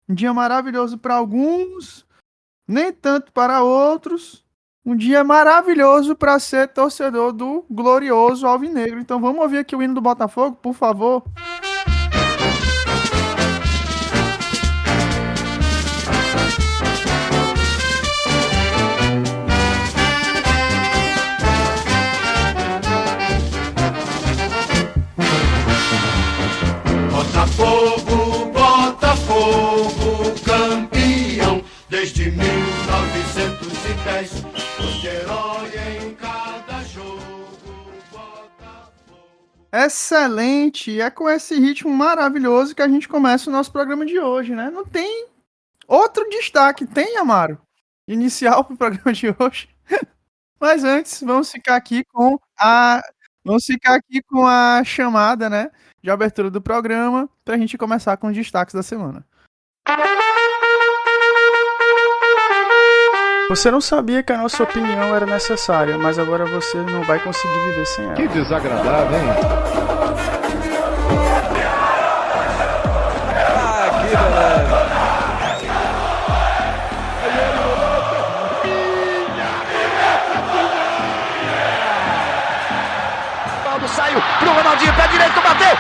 Um dia maravilhoso para alguns, nem tanto para outros. Um dia maravilhoso para ser torcedor do glorioso Alvinegro. Então vamos ouvir aqui o hino do Botafogo, por favor. Botafogo, Botafogo, campeão desde 1910. Foste herói em cada jogo, Botafogo. Excelente! É com esse ritmo maravilhoso que a gente começa o nosso programa de hoje, né? Não tem outro destaque, tem, Amaro? Inicial para o programa de hoje. Mas antes, vamos ficar aqui com a chamada, né, de abertura do programa, para a gente começar com os destaques da semana. Você não sabia que a nossa opinião era necessária, mas agora você não vai conseguir viver sem ela. Que desagradável, hein? Que beleza. Saiu pro Ronaldinho, pé direito, bateu!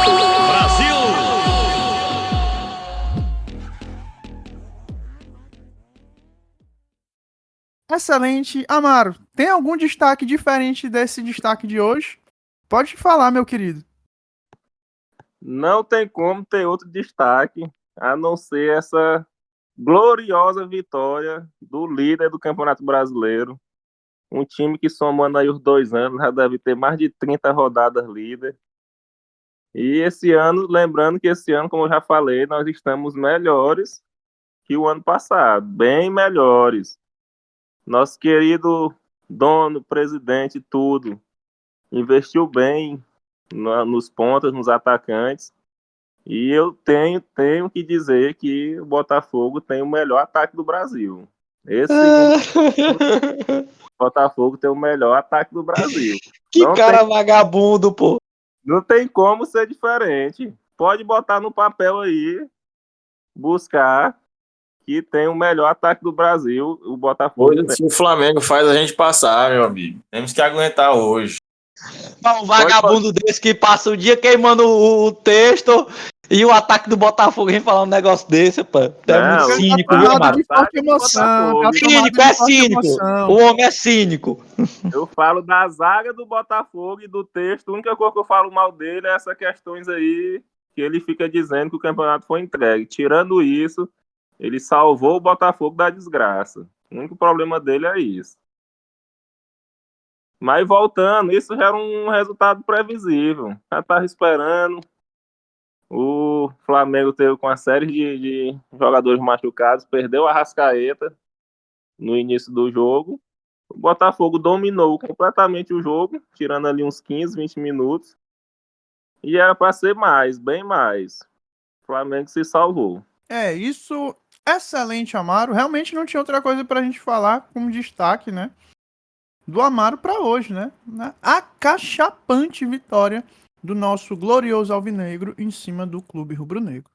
Gol! Brasil! Excelente. Amaro, tem algum destaque diferente desse destaque de hoje? Pode falar, meu querido. Não tem como ter outro destaque a não ser essa gloriosa vitória do líder do Campeonato Brasileiro. Um time que, somando aí os 2 anos, já deve ter mais de 30 rodadas líder. E esse ano, lembrando que esse ano, como eu já falei, nós estamos melhores que o ano passado, bem melhores. Nosso querido dono, presidente, tudo, investiu bem nos pontas, nos atacantes. E eu tenho que dizer que o Botafogo tem o melhor ataque do Brasil. Botafogo tem o melhor ataque do Brasil. Que vagabundo, pô. Não tem como ser diferente. Pode botar no papel aí, buscar, que tem o melhor ataque do Brasil, o Botafogo. Se o Flamengo faz a gente passar, meu amigo. Temos que aguentar hoje. Um vagabundo desse que passa o dia queimando o texto e o ataque do Botafogo vem falar um negócio desse, pá. É muito cínico, viu, Amaro? Cínico, é cínico. O homem é cínico. Eu falo da zaga do Botafogo e do texto. A única coisa que eu falo mal dele é essas questões aí que ele fica dizendo que o campeonato foi entregue. Tirando isso, ele salvou o Botafogo da desgraça. O único problema dele é isso. Mas voltando, isso já era um resultado previsível. Já estava esperando. O Flamengo teve com uma série de jogadores machucados, perdeu a Arrascaeta no início do jogo. O Botafogo dominou completamente o jogo, tirando ali uns 15, 20 minutos. E era para ser mais, bem mais. O Flamengo se salvou. Isso, excelente, Amaro. Realmente não tinha outra coisa pra gente falar como destaque, né? Do Amaro para hoje, né? A acachapante vitória do nosso glorioso Alvinegro em cima do Clube Rubro-Negro.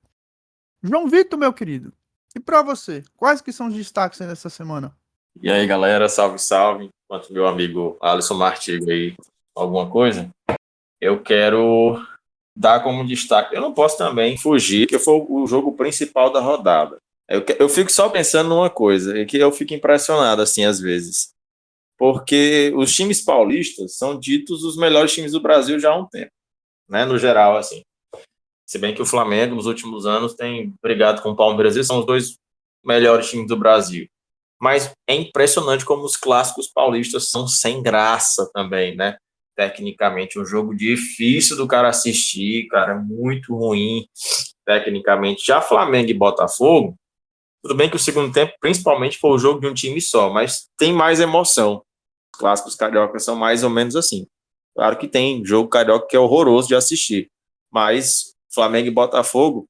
João Vitor, meu querido, e para você, quais que são os destaques aí dessa semana? E aí, galera, salve, salve. Enquanto meu amigo Alisson Martigo aí, alguma coisa, eu quero dar como destaque. Eu não posso também fugir, que foi o jogo principal da rodada. Eu fico só pensando numa coisa, que eu fico impressionado, assim, às vezes. Porque os times paulistas são ditos os melhores times do Brasil já há um tempo, né? No geral, assim. Se bem que o Flamengo, nos últimos anos, tem brigado com o Palmeiras, eles são os dois melhores times do Brasil. Mas é impressionante como os clássicos paulistas são sem graça também, né? Tecnicamente, um jogo difícil do cara assistir, cara, muito ruim, tecnicamente. Já Flamengo e Botafogo, tudo bem que o segundo tempo, principalmente, foi o jogo de um time só, mas tem mais emoção. Os clássicos cariocas são mais ou menos assim. Claro que tem jogo carioca que é horroroso de assistir, mas Flamengo e Botafogo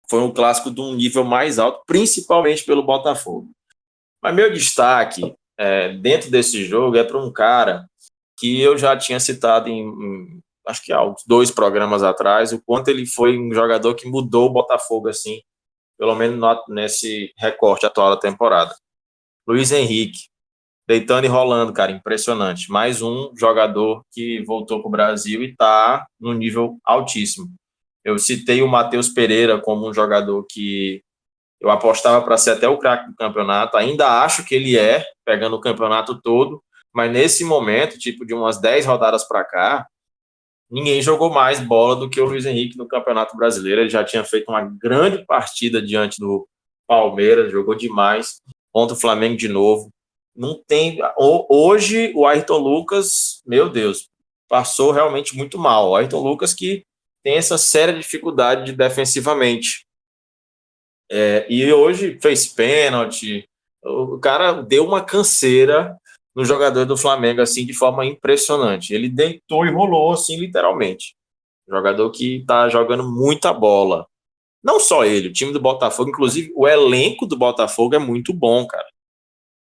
foi um clássico de um nível mais alto, principalmente pelo Botafogo. Mas meu destaque dentro desse jogo é para um cara que eu já tinha citado acho que há uns 2 programas atrás, o quanto ele foi um jogador que mudou o Botafogo, assim, pelo menos nesse recorte atual da temporada. Luiz Henrique, deitando e rolando, cara, impressionante. Mais um jogador que voltou para o Brasil e está num nível altíssimo. Eu citei o Matheus Pereira como um jogador que eu apostava para ser até o craque do campeonato. Ainda acho que ele pegando o campeonato todo, mas nesse momento, tipo de umas 10 rodadas para cá, ninguém jogou mais bola do que o Luiz Henrique no Campeonato Brasileiro. Ele já tinha feito uma grande partida diante do Palmeiras, jogou demais, contra o Flamengo de novo. Não tem. Hoje, o Ayrton Lucas, meu Deus, passou realmente muito mal. O Ayrton Lucas que tem essa séria dificuldade defensivamente. E hoje fez pênalti. O cara deu uma canseira no jogador do Flamengo, assim, de forma impressionante. Ele deitou e rolou, assim, literalmente. Jogador que tá jogando muita bola. Não só ele, o time do Botafogo, inclusive o elenco do Botafogo é muito bom, cara.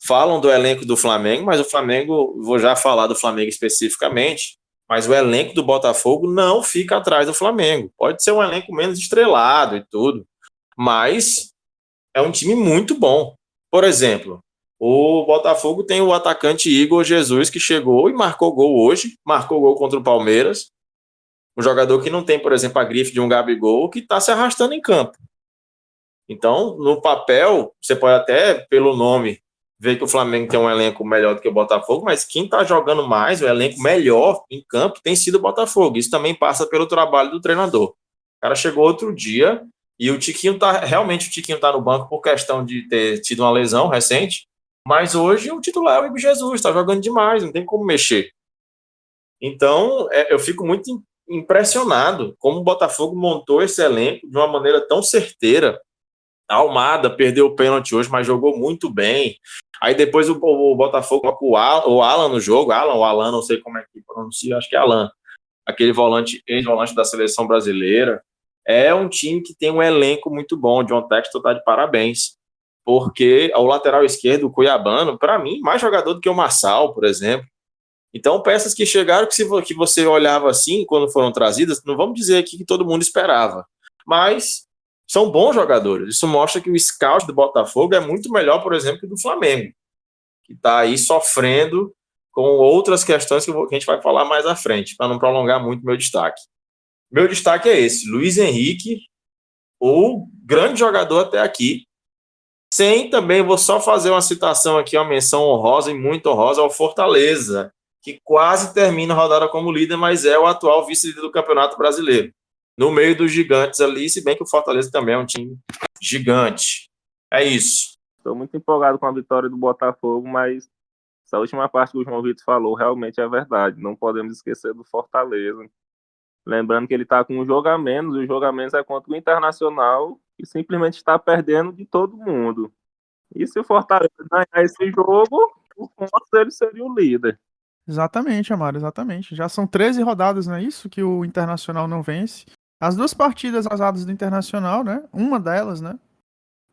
Falam do elenco do Flamengo, mas o Flamengo, vou já falar do Flamengo especificamente, mas o elenco do Botafogo não fica atrás do Flamengo. Pode ser um elenco menos estrelado e tudo, mas é um time muito bom. Por exemplo, o Botafogo tem o atacante Igor Jesus, que chegou e marcou gol hoje, marcou gol contra o Palmeiras. Um jogador que não tem, por exemplo, a grife de um Gabigol, que está se arrastando em campo. Então, no papel, você pode até, pelo nome, ver que o Flamengo tem um elenco melhor do que o Botafogo, mas quem está jogando mais, o elenco melhor em campo, tem sido o Botafogo. Isso também passa pelo trabalho do treinador. O cara chegou outro dia e o Tiquinho tá no banco por questão de ter tido uma lesão recente, mas hoje o titular é o Igor Jesus, está jogando demais, não tem como mexer. Então, eu fico muito impressionado como o Botafogo montou esse elenco de uma maneira tão certeira. A Almada perdeu o pênalti hoje, mas jogou muito bem. Aí depois o Botafogo coloca o Alan no jogo, Alan, não sei como é que pronuncia, acho que é Alan, aquele ex-volante da seleção brasileira. É um time que tem um elenco muito bom. John Textor está de parabéns, porque o lateral esquerdo, o Cuiabano, para mim, mais jogador do que o Marçal, por exemplo. Então, peças que chegaram que você olhava assim, quando foram trazidas, não vamos dizer aqui que todo mundo esperava, mas são bons jogadores. Isso mostra que o scout do Botafogo é muito melhor, por exemplo, que do Flamengo, que está aí sofrendo com outras questões que a gente vai falar mais à frente, para não prolongar muito meu destaque. Meu destaque é esse, Luiz Henrique, o grande jogador até aqui. Também vou só fazer uma citação aqui, uma menção honrosa e muito honrosa ao Fortaleza, que quase termina a rodada como líder, mas é o atual vice-líder do Campeonato Brasileiro. No meio dos gigantes ali, se bem que o Fortaleza também é um time gigante. É isso. Estou muito empolgado com a vitória do Botafogo, mas essa última parte que o João Vitor falou realmente é verdade. Não podemos esquecer do Fortaleza. Lembrando que ele está com um jogo a menos, e o jogo a menos é contra o Internacional, que simplesmente está perdendo de todo mundo. E se o Fortaleza ganhar esse jogo, o Conselho seria o líder. Exatamente, Amaro, exatamente. Já são 13 rodadas, não é isso? Que o Internacional não vence. As 2 partidas atrasadas do Internacional, né? Uma delas, né?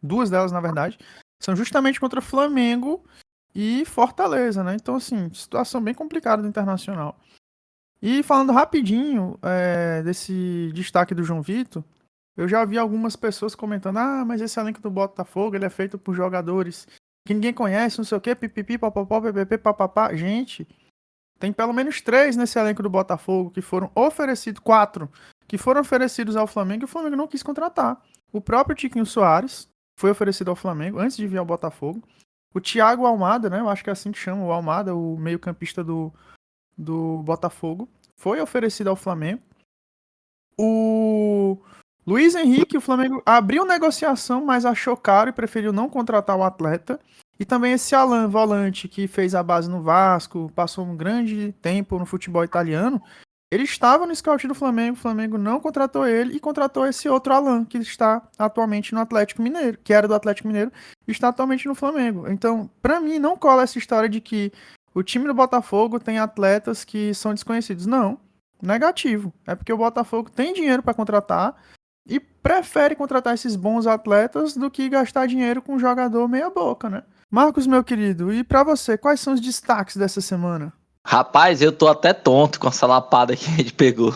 2 delas, na verdade, são justamente contra Flamengo e Fortaleza, né? Então, assim, situação bem complicada do Internacional. E falando rapidinho desse destaque do João Vitor, eu já vi algumas pessoas comentando: mas esse elenco do Botafogo, ele é feito por jogadores que ninguém conhece, não sei o quê, pipipi, papapá, ppp, papapá. Gente, tem pelo menos 3 nesse elenco do Botafogo que foram oferecidos, 4, que foram oferecidos ao Flamengo e o Flamengo não quis contratar. O próprio Tiquinho Soares foi oferecido ao Flamengo antes de vir ao Botafogo. O Thiago Almada, né? Eu acho que é assim que chama o Almada, o meio-campista do Botafogo, foi oferecido ao Flamengo. O Luiz Henrique, o Flamengo abriu negociação, mas achou caro e preferiu não contratar o atleta. E também esse Alan, volante, que fez a base no Vasco, passou um grande tempo no futebol italiano, ele estava no scout do Flamengo, o Flamengo não contratou ele e contratou esse outro Alan, que está atualmente no Atlético Mineiro, que era do Atlético Mineiro e está atualmente no Flamengo. Então, para mim, não cola essa história de que o time do Botafogo tem atletas que são desconhecidos. Não, negativo. É porque o Botafogo tem dinheiro para contratar e prefere contratar esses bons atletas do que gastar dinheiro com um jogador meia boca, né? Marcos, meu querido, e pra você, quais são os destaques dessa semana? Rapaz, eu tô até tonto com essa lapada que a gente pegou.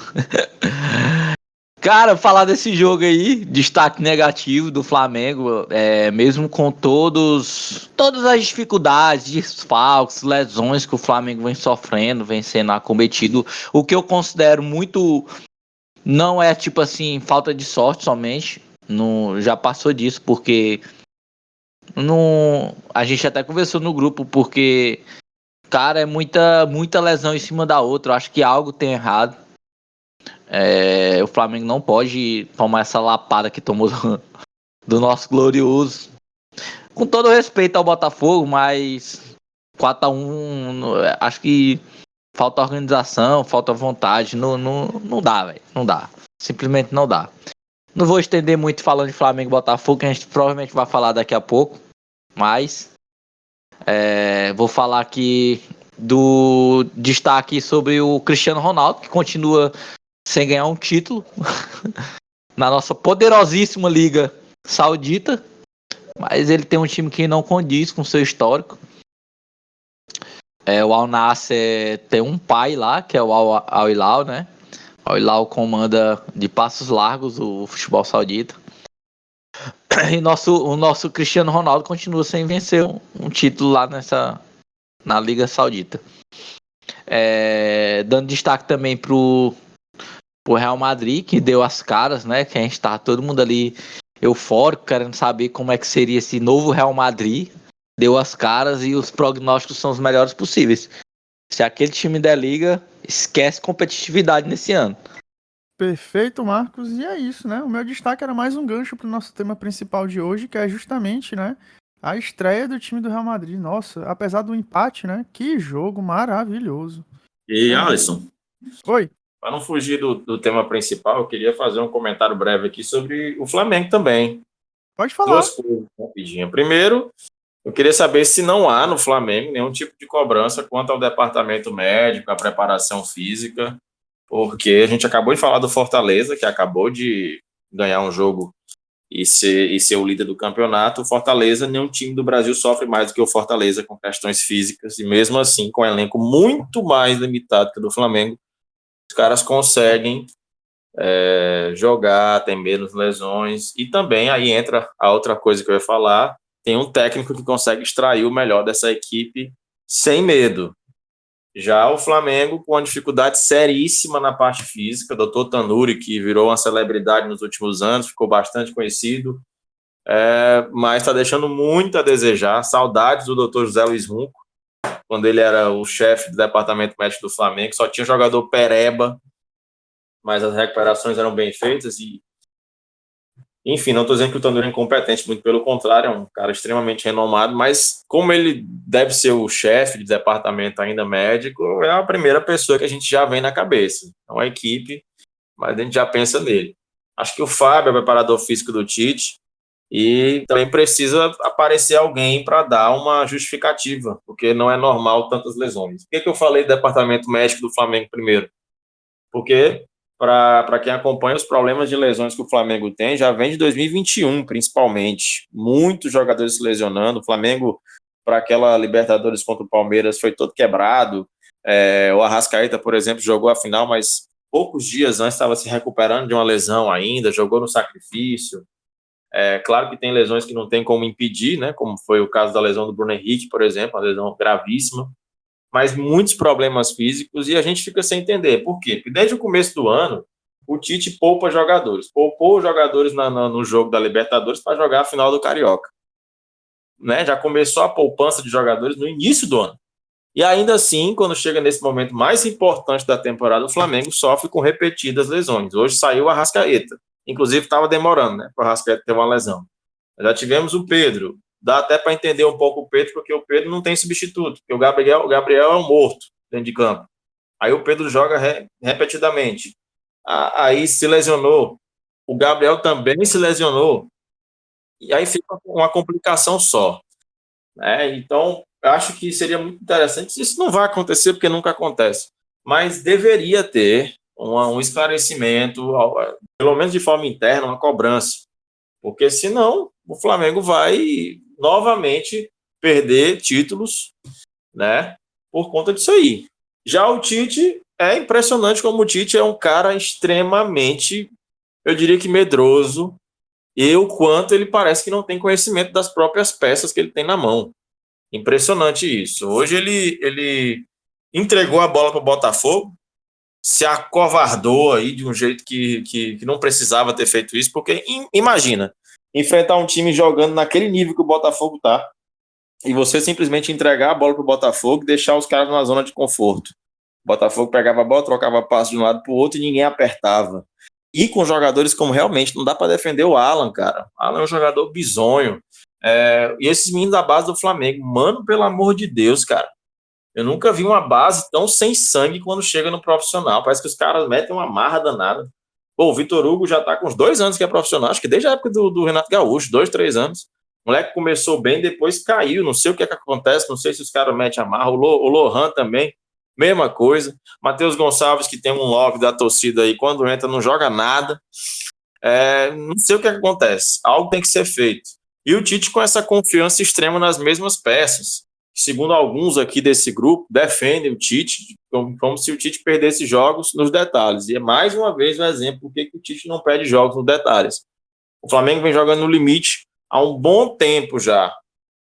Cara, falar desse jogo aí, destaque negativo do Flamengo, mesmo com todas as dificuldades, desfalques, lesões que o Flamengo vem sofrendo, vem sendo acometido, o que eu considero muito, não é tipo assim, falta de sorte somente, não, já passou disso, porque não, a gente até conversou no grupo, porque, cara, é muita lesão em cima da outra, eu acho que algo tem errado. O Flamengo não pode tomar essa lapada que tomou do nosso glorioso. Com todo respeito ao Botafogo, mas 4-1, acho que falta organização, falta vontade. Não dá, velho. Não dá. Simplesmente não dá. Não vou estender muito falando de Flamengo e Botafogo, que a gente provavelmente vai falar daqui a pouco. Mas vou falar aqui do destaque sobre o Cristiano Ronaldo, que continua sem ganhar um título na nossa poderosíssima Liga Saudita, mas ele tem um time que não condiz com seu histórico. O Al Nassr tem um pai lá, que é o Al Hilal, né? Al Hilal comanda de passos largos o futebol saudita. E o nosso Cristiano Ronaldo continua sem vencer um título lá na Liga Saudita. Dando destaque também pro Real Madrid, que deu as caras, né? Que a gente tava todo mundo ali eufórico, querendo saber como é que seria esse novo Real Madrid. Deu as caras e os prognósticos são os melhores possíveis. Se aquele time der liga, esquece competitividade nesse ano. Perfeito, Marcos. E é isso, né? O meu destaque era mais um gancho para o nosso tema principal de hoje, que é justamente, né, a estreia do time do Real Madrid. Nossa, apesar do empate, né? Que jogo maravilhoso. E, Alisson, Oi. para não fugir do tema principal, eu queria fazer um comentário breve aqui sobre o Flamengo também. Pode falar. Duas coisas rapidinho. Primeiro, eu queria saber se não há no Flamengo nenhum tipo de cobrança quanto ao departamento médico, à preparação física, porque a gente acabou de falar do Fortaleza, que acabou de ganhar um jogo e ser o líder do campeonato. O Fortaleza, nenhum time do Brasil sofre mais do que o Fortaleza com questões físicas, e mesmo assim, com um elenco muito mais limitado que o do Flamengo, os caras conseguem jogar, tem menos lesões, e também aí entra a outra coisa que eu ia falar, tem um técnico que consegue extrair o melhor dessa equipe sem medo. Já o Flamengo com uma dificuldade seríssima na parte física, Dr. Tanuri, que virou uma celebridade nos últimos anos, ficou bastante conhecido, mas está deixando muito a desejar. Saudades do Dr. José Luiz Runco, quando ele era o chefe do departamento médico do Flamengo, só tinha jogador pereba, mas as recuperações eram bem feitas e, enfim, não estou dizendo que o Tanuri é incompetente, muito pelo contrário, é um cara extremamente renomado, mas como ele deve ser o chefe de departamento ainda médico, é a primeira pessoa que a gente já vem na cabeça. É uma equipe, mas a gente já pensa nele. Acho que o Fábio é o preparador físico do Tite e também precisa aparecer alguém para dar uma justificativa, porque não é normal tantas lesões. Por que eu falei do departamento médico do Flamengo primeiro? Porque para quem acompanha os problemas de lesões que o Flamengo tem, já vem de 2021, principalmente. Muitos jogadores se lesionando. O Flamengo, para aquela Libertadores contra o Palmeiras, foi todo quebrado. O Arrascaeta, por exemplo, jogou a final, mas poucos dias antes estava se recuperando de uma lesão ainda, jogou no sacrifício. Claro que tem lesões que não tem como impedir, né? Como foi o caso da lesão do Bruno Henrique, por exemplo, uma lesão gravíssima, mas muitos problemas físicos, e a gente fica sem entender. Por quê? Porque desde o começo do ano, o Tite poupa jogadores. Poupou jogadores no jogo da Libertadores para jogar a final do Carioca. Né? Já começou a poupança de jogadores no início do ano. E ainda assim, quando chega nesse momento mais importante da temporada, o Flamengo sofre com repetidas lesões. Hoje saiu o Arrascaeta. Inclusive, estava demorando, né, para o Arrascaeta ter uma lesão. Já tivemos o Pedro. Dá até para entender um pouco o Pedro, porque o Pedro não tem substituto, porque o Gabriel é um morto dentro de campo. Aí o Pedro joga repetidamente. Aí se lesionou. O Gabriel também se lesionou. E aí fica uma complicação só. Né? Então, eu acho que seria muito interessante. Isso não vai acontecer, porque nunca acontece. Mas deveria ter um esclarecimento, pelo menos de forma interna, uma cobrança. Porque senão o Flamengo vai novamente perder títulos, né, por conta disso aí. Já o Tite, é impressionante como o Tite é um cara extremamente, eu diria que medroso, e o quanto ele parece que não tem conhecimento das próprias peças que ele tem na mão. Impressionante isso. Hoje ele entregou a bola para o Botafogo, se acovardou aí de um jeito que não precisava ter feito isso, porque imagina, enfrentar um time jogando naquele nível que o Botafogo tá, e você simplesmente entregar a bola pro Botafogo e deixar os caras numa zona de conforto. O Botafogo pegava a bola, trocava passe de um lado pro outro e ninguém apertava. E com jogadores como realmente, não dá para defender o Alan, cara. O Alan é um jogador bizonho. E esses meninos da base do Flamengo, mano, pelo amor de Deus, cara. Eu nunca vi uma base tão sem sangue quando chega no profissional. Parece que os caras metem uma marra danada. Pô, o Vitor Hugo já tá com uns 2 anos que é profissional, acho que desde a época do Renato Gaúcho, 2, 3 anos. O moleque começou bem, depois caiu. Não sei o que é que acontece, não sei se os caras metem a marra. O Lohan também, mesma coisa. Matheus Gonçalves, que tem um love da torcida aí, quando entra não joga nada. Não sei o que é que acontece. Algo tem que ser feito. E o Tite com essa confiança extrema nas mesmas peças. Segundo alguns aqui desse grupo, defendem o Tite como se o Tite perdesse jogos nos detalhes. E é mais uma vez um exemplo por que o Tite não perde jogos nos detalhes. O Flamengo vem jogando no limite há um bom tempo já.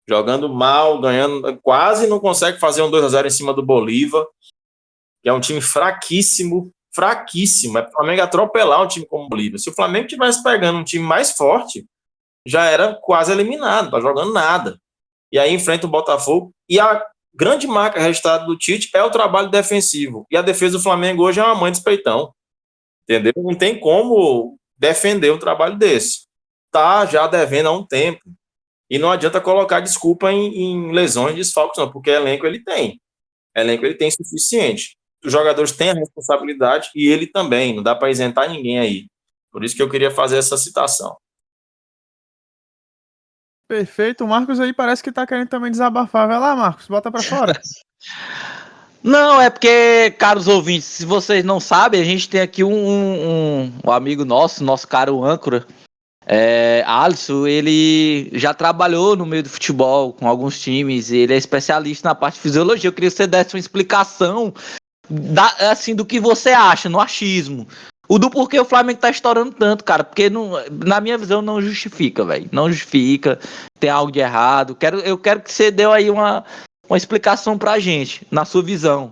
Jogando mal, ganhando, quase não consegue fazer um 2-0 em cima do Bolívar, que é um time fraquíssimo. É o Flamengo atropelar um time como o Bolívar. Se o Flamengo tivesse pegando um time mais forte, já era quase eliminado, tá jogando nada. E aí enfrenta o Botafogo, e a grande marca registrada do Tite é o trabalho defensivo, e a defesa do Flamengo hoje é uma mãe de peitão, entendeu? Não tem como defender um trabalho desse, tá já devendo há um tempo, e não adianta colocar desculpa em lesões, desfalques não, porque elenco ele tem suficiente, os jogadores têm a responsabilidade, e ele também, não dá para isentar ninguém aí, por isso que eu queria fazer essa citação. Perfeito. O Marcos aí parece que tá querendo também desabafar. Vai lá, Marcos, bota pra fora. Não, é porque, caros ouvintes, se vocês não sabem, a gente tem aqui um amigo nosso caro âncora, Alisson, ele já trabalhou no meio do futebol com alguns times, ele é especialista na parte de fisiologia. Eu queria que você desse uma explicação assim, do que você acha, no achismo. O do porquê o Flamengo tá estourando tanto, cara, porque na minha visão não justifica, velho. Não justifica, tem algo de errado. Eu quero que você dê aí uma explicação pra gente, na sua visão.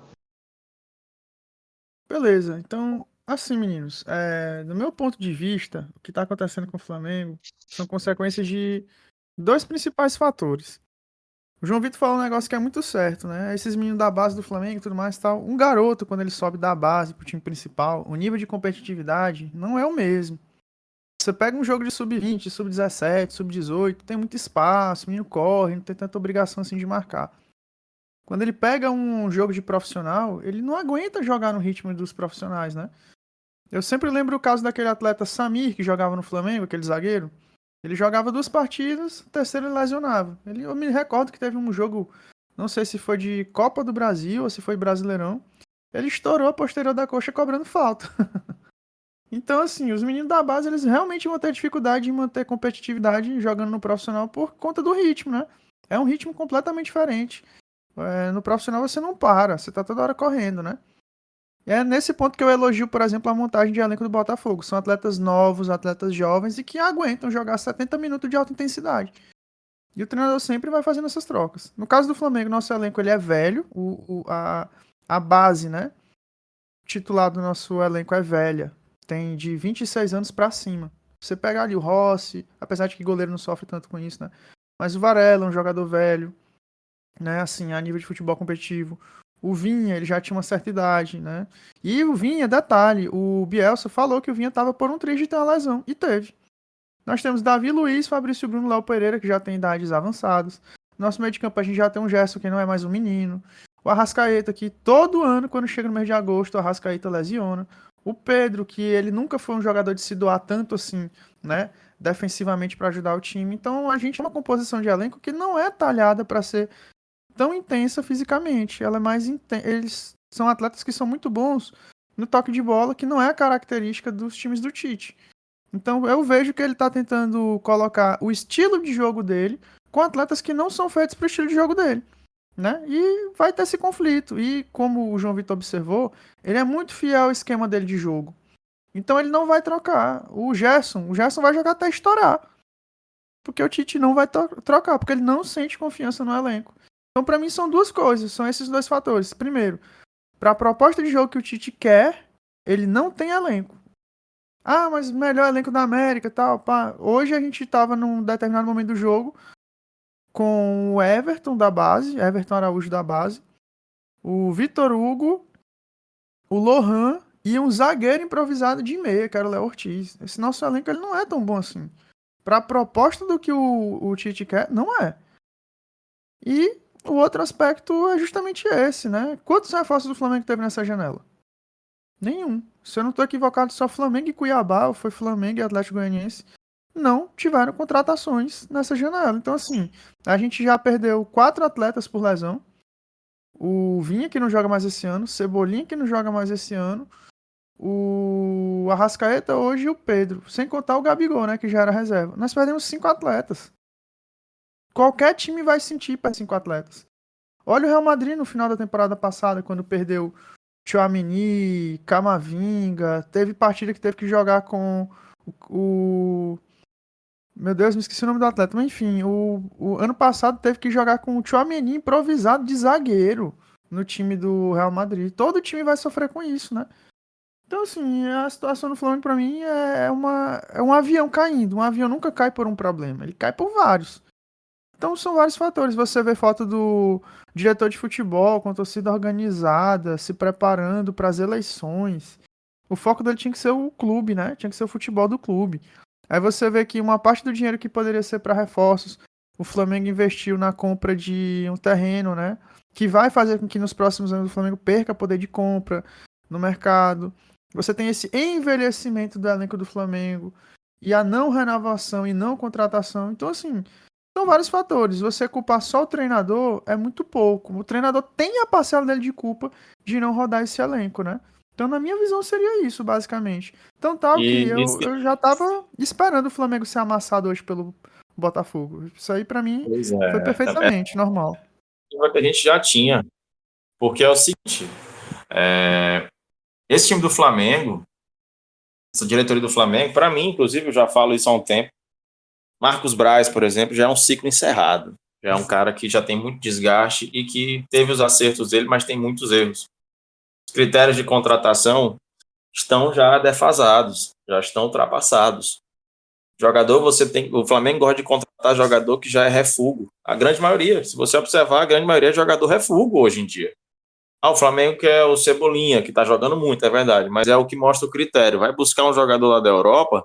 Beleza, então, assim, meninos, do meu ponto de vista, o que está acontecendo com o Flamengo são consequências de 2 principais fatores. O João Vitor falou um negócio que é muito certo, né? Esses meninos da base do Flamengo e tudo mais tal. Um garoto, quando ele sobe da base pro time principal, o nível de competitividade não é o mesmo. Você pega um jogo de sub-20, sub-17, sub-18, tem muito espaço, o menino corre, não tem tanta obrigação assim de marcar. Quando ele pega um jogo de profissional, ele não aguenta jogar no ritmo dos profissionais, né? Eu sempre lembro o caso daquele atleta Samir, que jogava no Flamengo, aquele zagueiro. Ele jogava 2 partidas, terceiro ele lesionava. Eu me recordo que teve um jogo, não sei se foi de Copa do Brasil ou se foi Brasileirão. Ele estourou a posterior da coxa cobrando falta. Então, assim, os meninos da base, eles realmente vão ter dificuldade em manter competitividade jogando no profissional por conta do ritmo, né? É um ritmo completamente diferente. No profissional você não para, você tá toda hora correndo, né? E é nesse ponto que eu elogio, por exemplo, a montagem de elenco do Botafogo. São atletas novos, atletas jovens e que aguentam jogar 70 minutos de alta intensidade. E o treinador sempre vai fazendo essas trocas. No caso do Flamengo, nosso elenco ele é velho, a base, né? O titular do nosso elenco é velha. Tem de 26 anos pra cima. Você pega ali o Rossi, apesar de que goleiro não sofre tanto com isso, né? Mas o Varela é um jogador velho, né? Assim, a nível de futebol competitivo. O Vinha, ele já tinha uma certa idade, né? E o Vinha, detalhe, o Bielsa falou que o Vinha estava por um triz de ter uma lesão. E teve. Nós temos Davi Luiz, Fabrício Bruno, Léo Pereira, que já tem idades avançadas. Nosso meio de campo a gente já tem um Gerson, que não é mais um menino. O Arrascaeta, que todo ano, quando chega no mês de agosto, o Arrascaeta lesiona. O Pedro, que ele nunca foi um jogador de se doar tanto assim, né? Defensivamente para ajudar o time. Então a gente tem uma composição de elenco que não é talhada para ser tão intensa fisicamente. Ela é mais eles são atletas que são muito bons no toque de bola, que não é a característica dos times do Tite. Então eu vejo que ele está tentando colocar o estilo de jogo dele com atletas que não são feitos para o estilo de jogo dele. né? E vai ter esse conflito. E como o João Vitor observou, ele é muito fiel ao esquema dele de jogo. Então ele não vai trocar. O Gerson vai jogar até estourar. Porque o Tite não vai trocar, porque ele não sente confiança no elenco. Então, para mim, são duas coisas, são esses dois fatores. Primeiro, para a proposta de jogo que o Tite quer, ele não tem elenco. Ah, mas melhor elenco da América e tal. Pá. Hoje a gente estava num determinado momento do jogo com o Everton da base, Everton Araújo da base, o Vitor Hugo, o Lohan e um zagueiro improvisado de meia, que era o Léo Ortiz. Esse nosso elenco ele não é tão bom assim. Para a proposta do que o Tite quer, não é. E o outro aspecto é justamente esse, né? Quantos reforços do Flamengo teve nessa janela? Nenhum. Se eu não estou equivocado, só Flamengo e Cuiabá, ou foi Flamengo e Atlético Goianiense, não tiveram contratações nessa janela. Então, assim, a gente já perdeu 4 atletas por lesão. O Vinha, que não joga mais esse ano, Cebolinha, que não joga mais esse ano, o Arrascaeta hoje e o Pedro. Sem contar o Gabigol, né, que já era reserva. Nós perdemos 5 atletas. Qualquer time vai sentir para 5 atletas. Olha o Real Madrid no final da temporada passada, quando perdeu Tchouaméni, Camavinga. Teve partida que teve que jogar com o... Meu Deus, me esqueci o nome do atleta. Mas enfim, o ano passado teve que jogar com o Tchouaméni improvisado de zagueiro no time do Real Madrid. Todo time vai sofrer com isso, né? Então, assim, a situação do Flamengo pra mim é um avião caindo. Um avião nunca cai por um problema, ele cai por vários. Então são vários fatores. Você vê foto do diretor de futebol com a torcida organizada, se preparando para as eleições. O foco dele tinha que ser o clube, né? Tinha que ser o futebol do clube. Aí você vê que uma parte do dinheiro que poderia ser para reforços, o Flamengo investiu na compra de um terreno, né? Que vai fazer com que nos próximos anos o Flamengo perca poder de compra no mercado. Você tem esse envelhecimento do elenco do Flamengo e a não renovação e não contratação. Então, assim, são vários fatores. Você culpar só o treinador é muito pouco. O treinador tem a parcela dele de culpa de não rodar esse elenco, né? Então, na minha visão, seria isso, basicamente. Então, tal que eu já tava esperando o Flamengo ser amassado hoje pelo Botafogo. Isso aí, pra mim, Pois foi perfeitamente normal. que a gente já tinha, porque é o seguinte, esse time do Flamengo, essa diretoria do Flamengo, para mim, inclusive, eu já falo isso há um tempo, Marcos Braz, por exemplo, já é um ciclo encerrado, já é um cara que já tem muito desgaste e que teve os acertos dele, mas tem muitos erros. Os critérios de contratação estão já defasados, já estão ultrapassados. Jogador, o Flamengo gosta de contratar jogador que já é refúgio. A grande maioria, se você observar, a grande maioria é jogador refúgio hoje em dia. O Flamengo quer o Cebolinha, que está jogando muito, é verdade, mas é o que mostra o critério. Vai buscar um jogador lá da Europa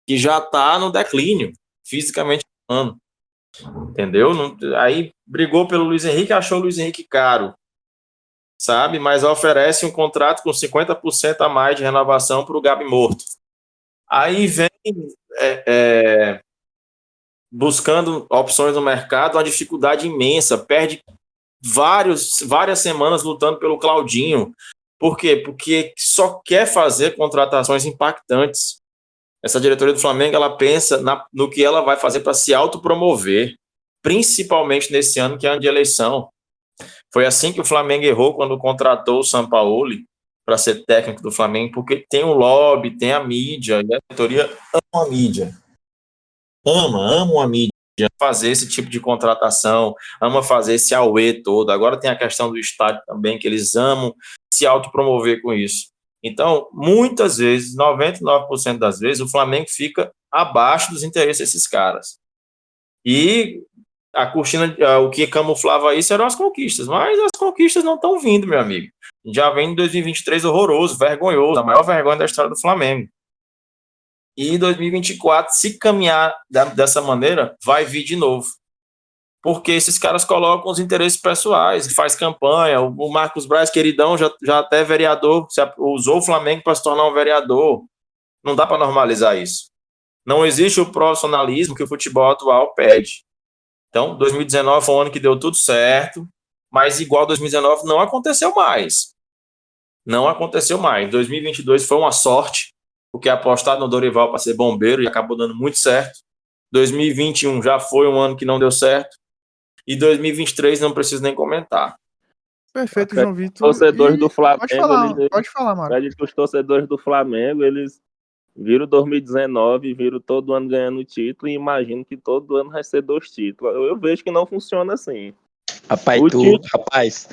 que já está no declínio, fisicamente falando. Entendeu? Aí brigou pelo Luiz Henrique, achou o Luiz Henrique caro, sabe? Mas oferece um contrato com 50% a mais de renovação para o Gabi Morto. Aí vem buscando opções no mercado, uma dificuldade imensa, perde várias semanas lutando pelo Claudinho. Por quê? Porque só quer fazer contratações impactantes. Essa diretoria do Flamengo, ela pensa no que ela vai fazer para se autopromover, principalmente nesse ano que é ano de eleição. Foi assim que o Flamengo errou quando contratou o Sampaoli para ser técnico do Flamengo, porque tem o lobby, tem a mídia, e a diretoria ama a mídia. Ama a mídia, fazer esse tipo de contratação, ama fazer esse auê todo. Agora tem a questão do estádio também, que eles amam se autopromover com isso. Então, muitas vezes, 99% das vezes, o Flamengo fica abaixo dos interesses desses caras. E a cortina, o que camuflava isso eram as conquistas, mas as conquistas não estão vindo, meu amigo. Já vem em 2023 horroroso, vergonhoso, a maior vergonha da história do Flamengo. E em 2024, se caminhar dessa maneira, vai vir de novo. Porque esses caras colocam os interesses pessoais, faz campanha. O Marcos Braz, queridão, já até vereador, usou o Flamengo para se tornar um vereador. Não dá para normalizar isso. Não existe o profissionalismo que o futebol atual pede. Então, 2019 foi um ano que deu tudo certo, mas igual 2019 não aconteceu mais. Não aconteceu mais. 2022 foi uma sorte, porque apostaram no Dorival para ser bombeiro e acabou dando muito certo. 2021 já foi um ano que não deu certo. E 2023 não preciso nem comentar. Perfeito, João Vitor. Torcedores do Flamengo, Pode falar, Mário. Acredito que os torcedores do Flamengo, eles viram 2019, viram todo ano ganhando título e imagino que todo ano vai ser 2 títulos. Eu vejo que não funciona assim. Rapaz.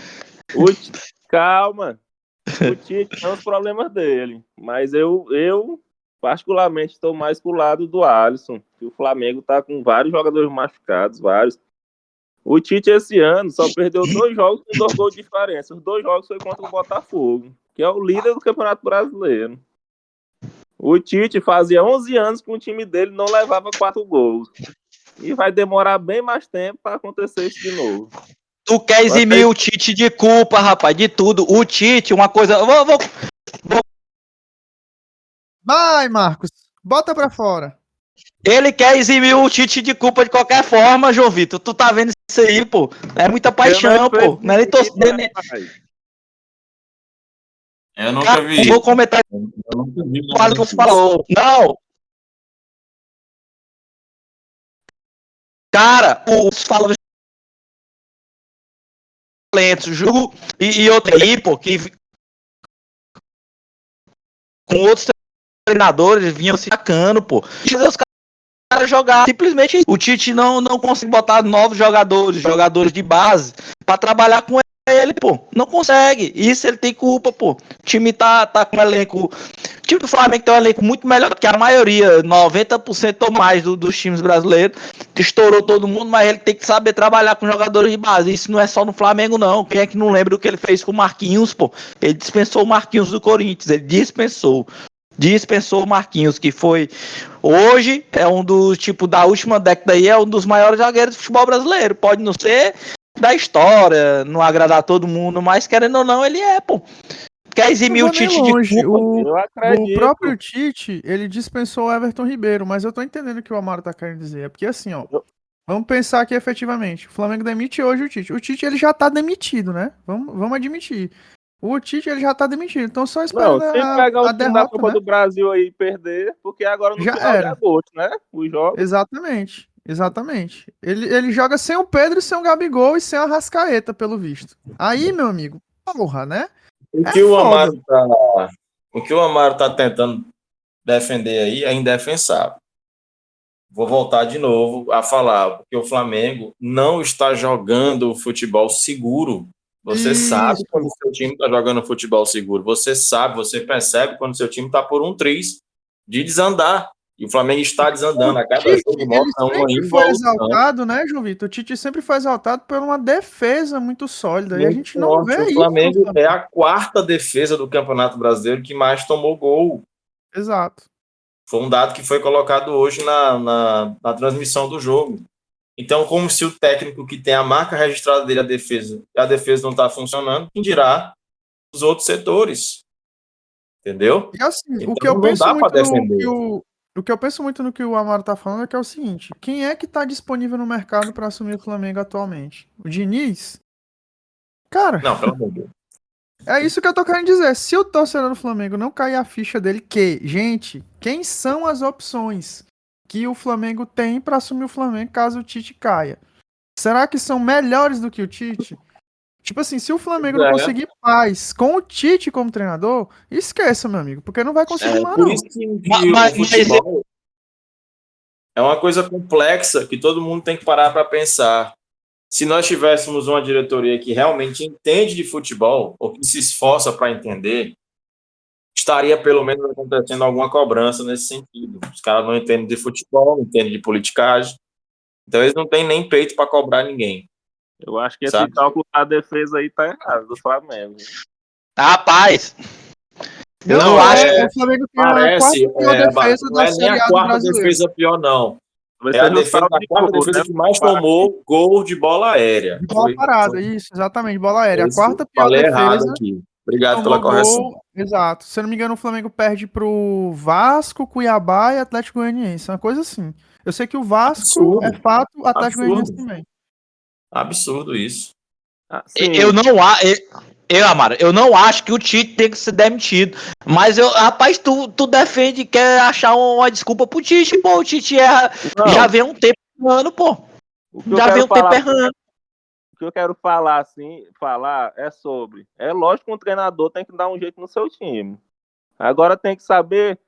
Calma. O Tite tem os problemas dele, mas eu particularmente estou mais pro lado do Alisson, que o Flamengo tá com vários jogadores machucados, vários. O Tite esse ano só perdeu 2 jogos com 2 gols de diferença. Os 2 jogos foi contra o Botafogo, que é o líder do Campeonato Brasileiro. O Tite fazia 11 anos que o time dele não levava 4 gols. E vai demorar bem mais tempo para acontecer isso de novo. Tu quer eximir o Tite de culpa, rapaz, de tudo. O Tite, uma coisa... Vai, Marcos. Bota pra fora. Ele quer eximir o Tite de culpa de qualquer forma, João Vitor. Tu tá vendo isso aí, pô? É muita paixão, pô. Não é nem torcedor, nem... Eu nunca vi. Vou comentar Eu nunca vi. o que você falou. Não. Cara, os falam talentos, jogo e outro aí, pô, que com outros treinadores vinham se atacando, pô. E os caras jogar. Simplesmente o Tite não consegue botar novos jogadores de base pra trabalhar com ele, pô. Não consegue. Isso ele tem culpa, pô. O time tá com um elenco. O time do Flamengo tem um elenco muito melhor que a maioria, 90% ou mais dos times brasileiros. Estourou todo mundo, mas ele tem que saber trabalhar com jogadores de base. Isso não é só no Flamengo, não. Quem é que não lembra o que ele fez com o Marquinhos, pô? Ele dispensou o Marquinhos do Corinthians. Ele dispensou o Marquinhos, que foi hoje, é um dos, tipo, da última década aí, é um dos maiores zagueiros do futebol brasileiro. Pode não ser da história, não agradar todo mundo, mas querendo ou não, ele é, pô. Quer eximir o Tite de culpa? O próprio Tite, ele dispensou o Everton Ribeiro, mas eu tô entendendo o que o Amaro tá querendo dizer. É porque assim, ó, vamos pensar aqui efetivamente. O Flamengo demite hoje o Tite. O Tite, ele já tá demitido, né? Vamos admitir. O Tite, ele já tá demitido, então só esperando se pegar o time da Copa né? do Brasil aí e perder, porque agora no Já final era. de agosto, né? Os jogos. Exatamente. Ele joga sem o Pedro, sem o Gabigol e sem a Arrascaeta, pelo visto. Aí, meu amigo, porra, né? O que o Amaro tá tentando defender aí é indefensável. Vou voltar de novo a falar, porque o Flamengo não está jogando futebol seguro. Você sabe quando o seu time está jogando futebol seguro. Você sabe, você percebe quando o seu time está por um triz de desandar. E o Flamengo está desandando. A cada jogo mostra uma involução. Foi exaltado, né, João Vitor? O Tite sempre foi exaltado por uma defesa muito sólida. E a gente não vê isso. O Flamengo é a 4ª defesa do Campeonato Brasileiro que mais tomou gol. Exato. Foi um dado que foi colocado hoje na transmissão do jogo. Então, como se o técnico que tem a marca registrada dele, a defesa não está funcionando, quem dirá os outros setores? Entendeu? E assim, então, o que eu penso dá muito defender. o que eu penso muito no que o Amaro tá falando é que é o seguinte: quem é que tá disponível no mercado para assumir o Flamengo atualmente? O Diniz? Cara, não, pelo amor de Deus. É isso que eu tô querendo dizer. Se o torcedor do Flamengo não cair a ficha dele, gente, quem são as opções que o Flamengo tem para assumir o Flamengo caso o Tite caia? Será que são melhores do que o Tite? Tipo assim, se o Flamengo não conseguir paz com o Tite como treinador, esqueça, meu amigo, porque não vai conseguir mais, por não. Isso que o futebol é uma coisa complexa que todo mundo tem que parar para pensar. Se nós tivéssemos uma diretoria que realmente entende de futebol, ou que se esforça para entender, estaria pelo menos acontecendo alguma cobrança nesse sentido. Os caras não entendem de futebol, não entendem de politicagem, então eles não têm nem peito para cobrar ninguém. Eu acho que esse cálculo da defesa aí tá errado, do Flamengo. Rapaz! Eu não acho que o Flamengo tem parece, a defesa não é nem a 4ª defesa pior, não. É a defesa da 4ª defesa que mais tomou gol de bola aérea. De bola parada, isso, exatamente, bola aérea. A 4ª pior defesa. Aqui. Obrigado pela correção. Exato. Se eu não me engano, o Flamengo perde pro Vasco, Cuiabá e Atlético Goianiense. Uma coisa assim. Eu sei que o Vasco é fato, o Atlético Goianiense também. Absurdo isso. Amaro, eu não acho que o Tite tem que ser demitido. Mas, rapaz, tu defende, quer achar uma desculpa pro Tite, pô. O Tite já vem um tempo errando, pô. Já vem um tempo errando. que eu quero falar é sobre. É lógico que um treinador tem que dar um jeito no seu time. Agora tem que saber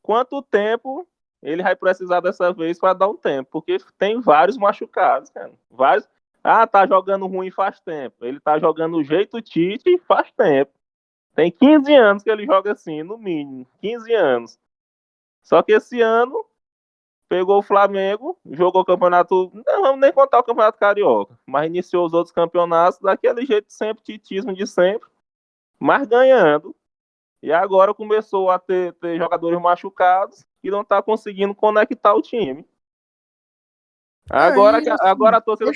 quanto tempo ele vai precisar dessa vez para dar um tempo, porque tem vários machucados, cara. Vários. Ah, tá jogando ruim faz tempo. Ele tá jogando o jeito Tite faz tempo. Tem 15 anos que ele joga assim, no mínimo. 15 anos. Só que esse ano pegou o Flamengo, jogou o campeonato. Não vamos nem contar o campeonato carioca, mas iniciou os outros campeonatos daquele jeito sempre, titismo de sempre, mas ganhando. E agora começou a ter jogadores machucados e não está conseguindo conectar o time. Agora, agora a torcida,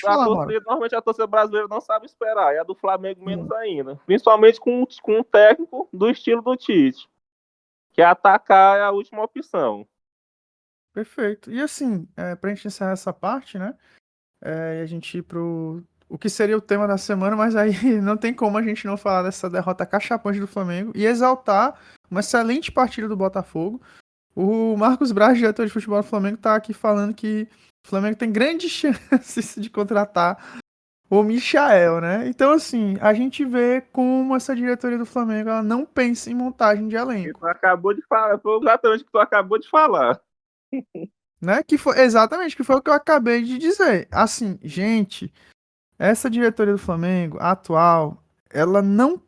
normalmente a torcida brasileira não sabe esperar, e a do Flamengo menos ainda. Principalmente com um técnico do estilo do Tite, que atacar é a última opção. Perfeito. E assim, pra gente encerrar essa parte, né? E a gente ir pro o que seria o tema da semana, mas aí não tem como a gente não falar dessa derrota cachapante do Flamengo e exaltar uma excelente partida do Botafogo. O Marcos Braz, diretor de futebol do Flamengo, tá aqui falando que o Flamengo tem grandes chances de contratar o Michael, né? Então, assim, a gente vê como essa diretoria do Flamengo ela não pensa em montagem de elenco. Tu acabou de falar, foi exatamente o que tu acabou de falar. Né? Que foi exatamente que foi o que eu acabei de dizer. Assim, gente, essa diretoria do Flamengo atual, ela não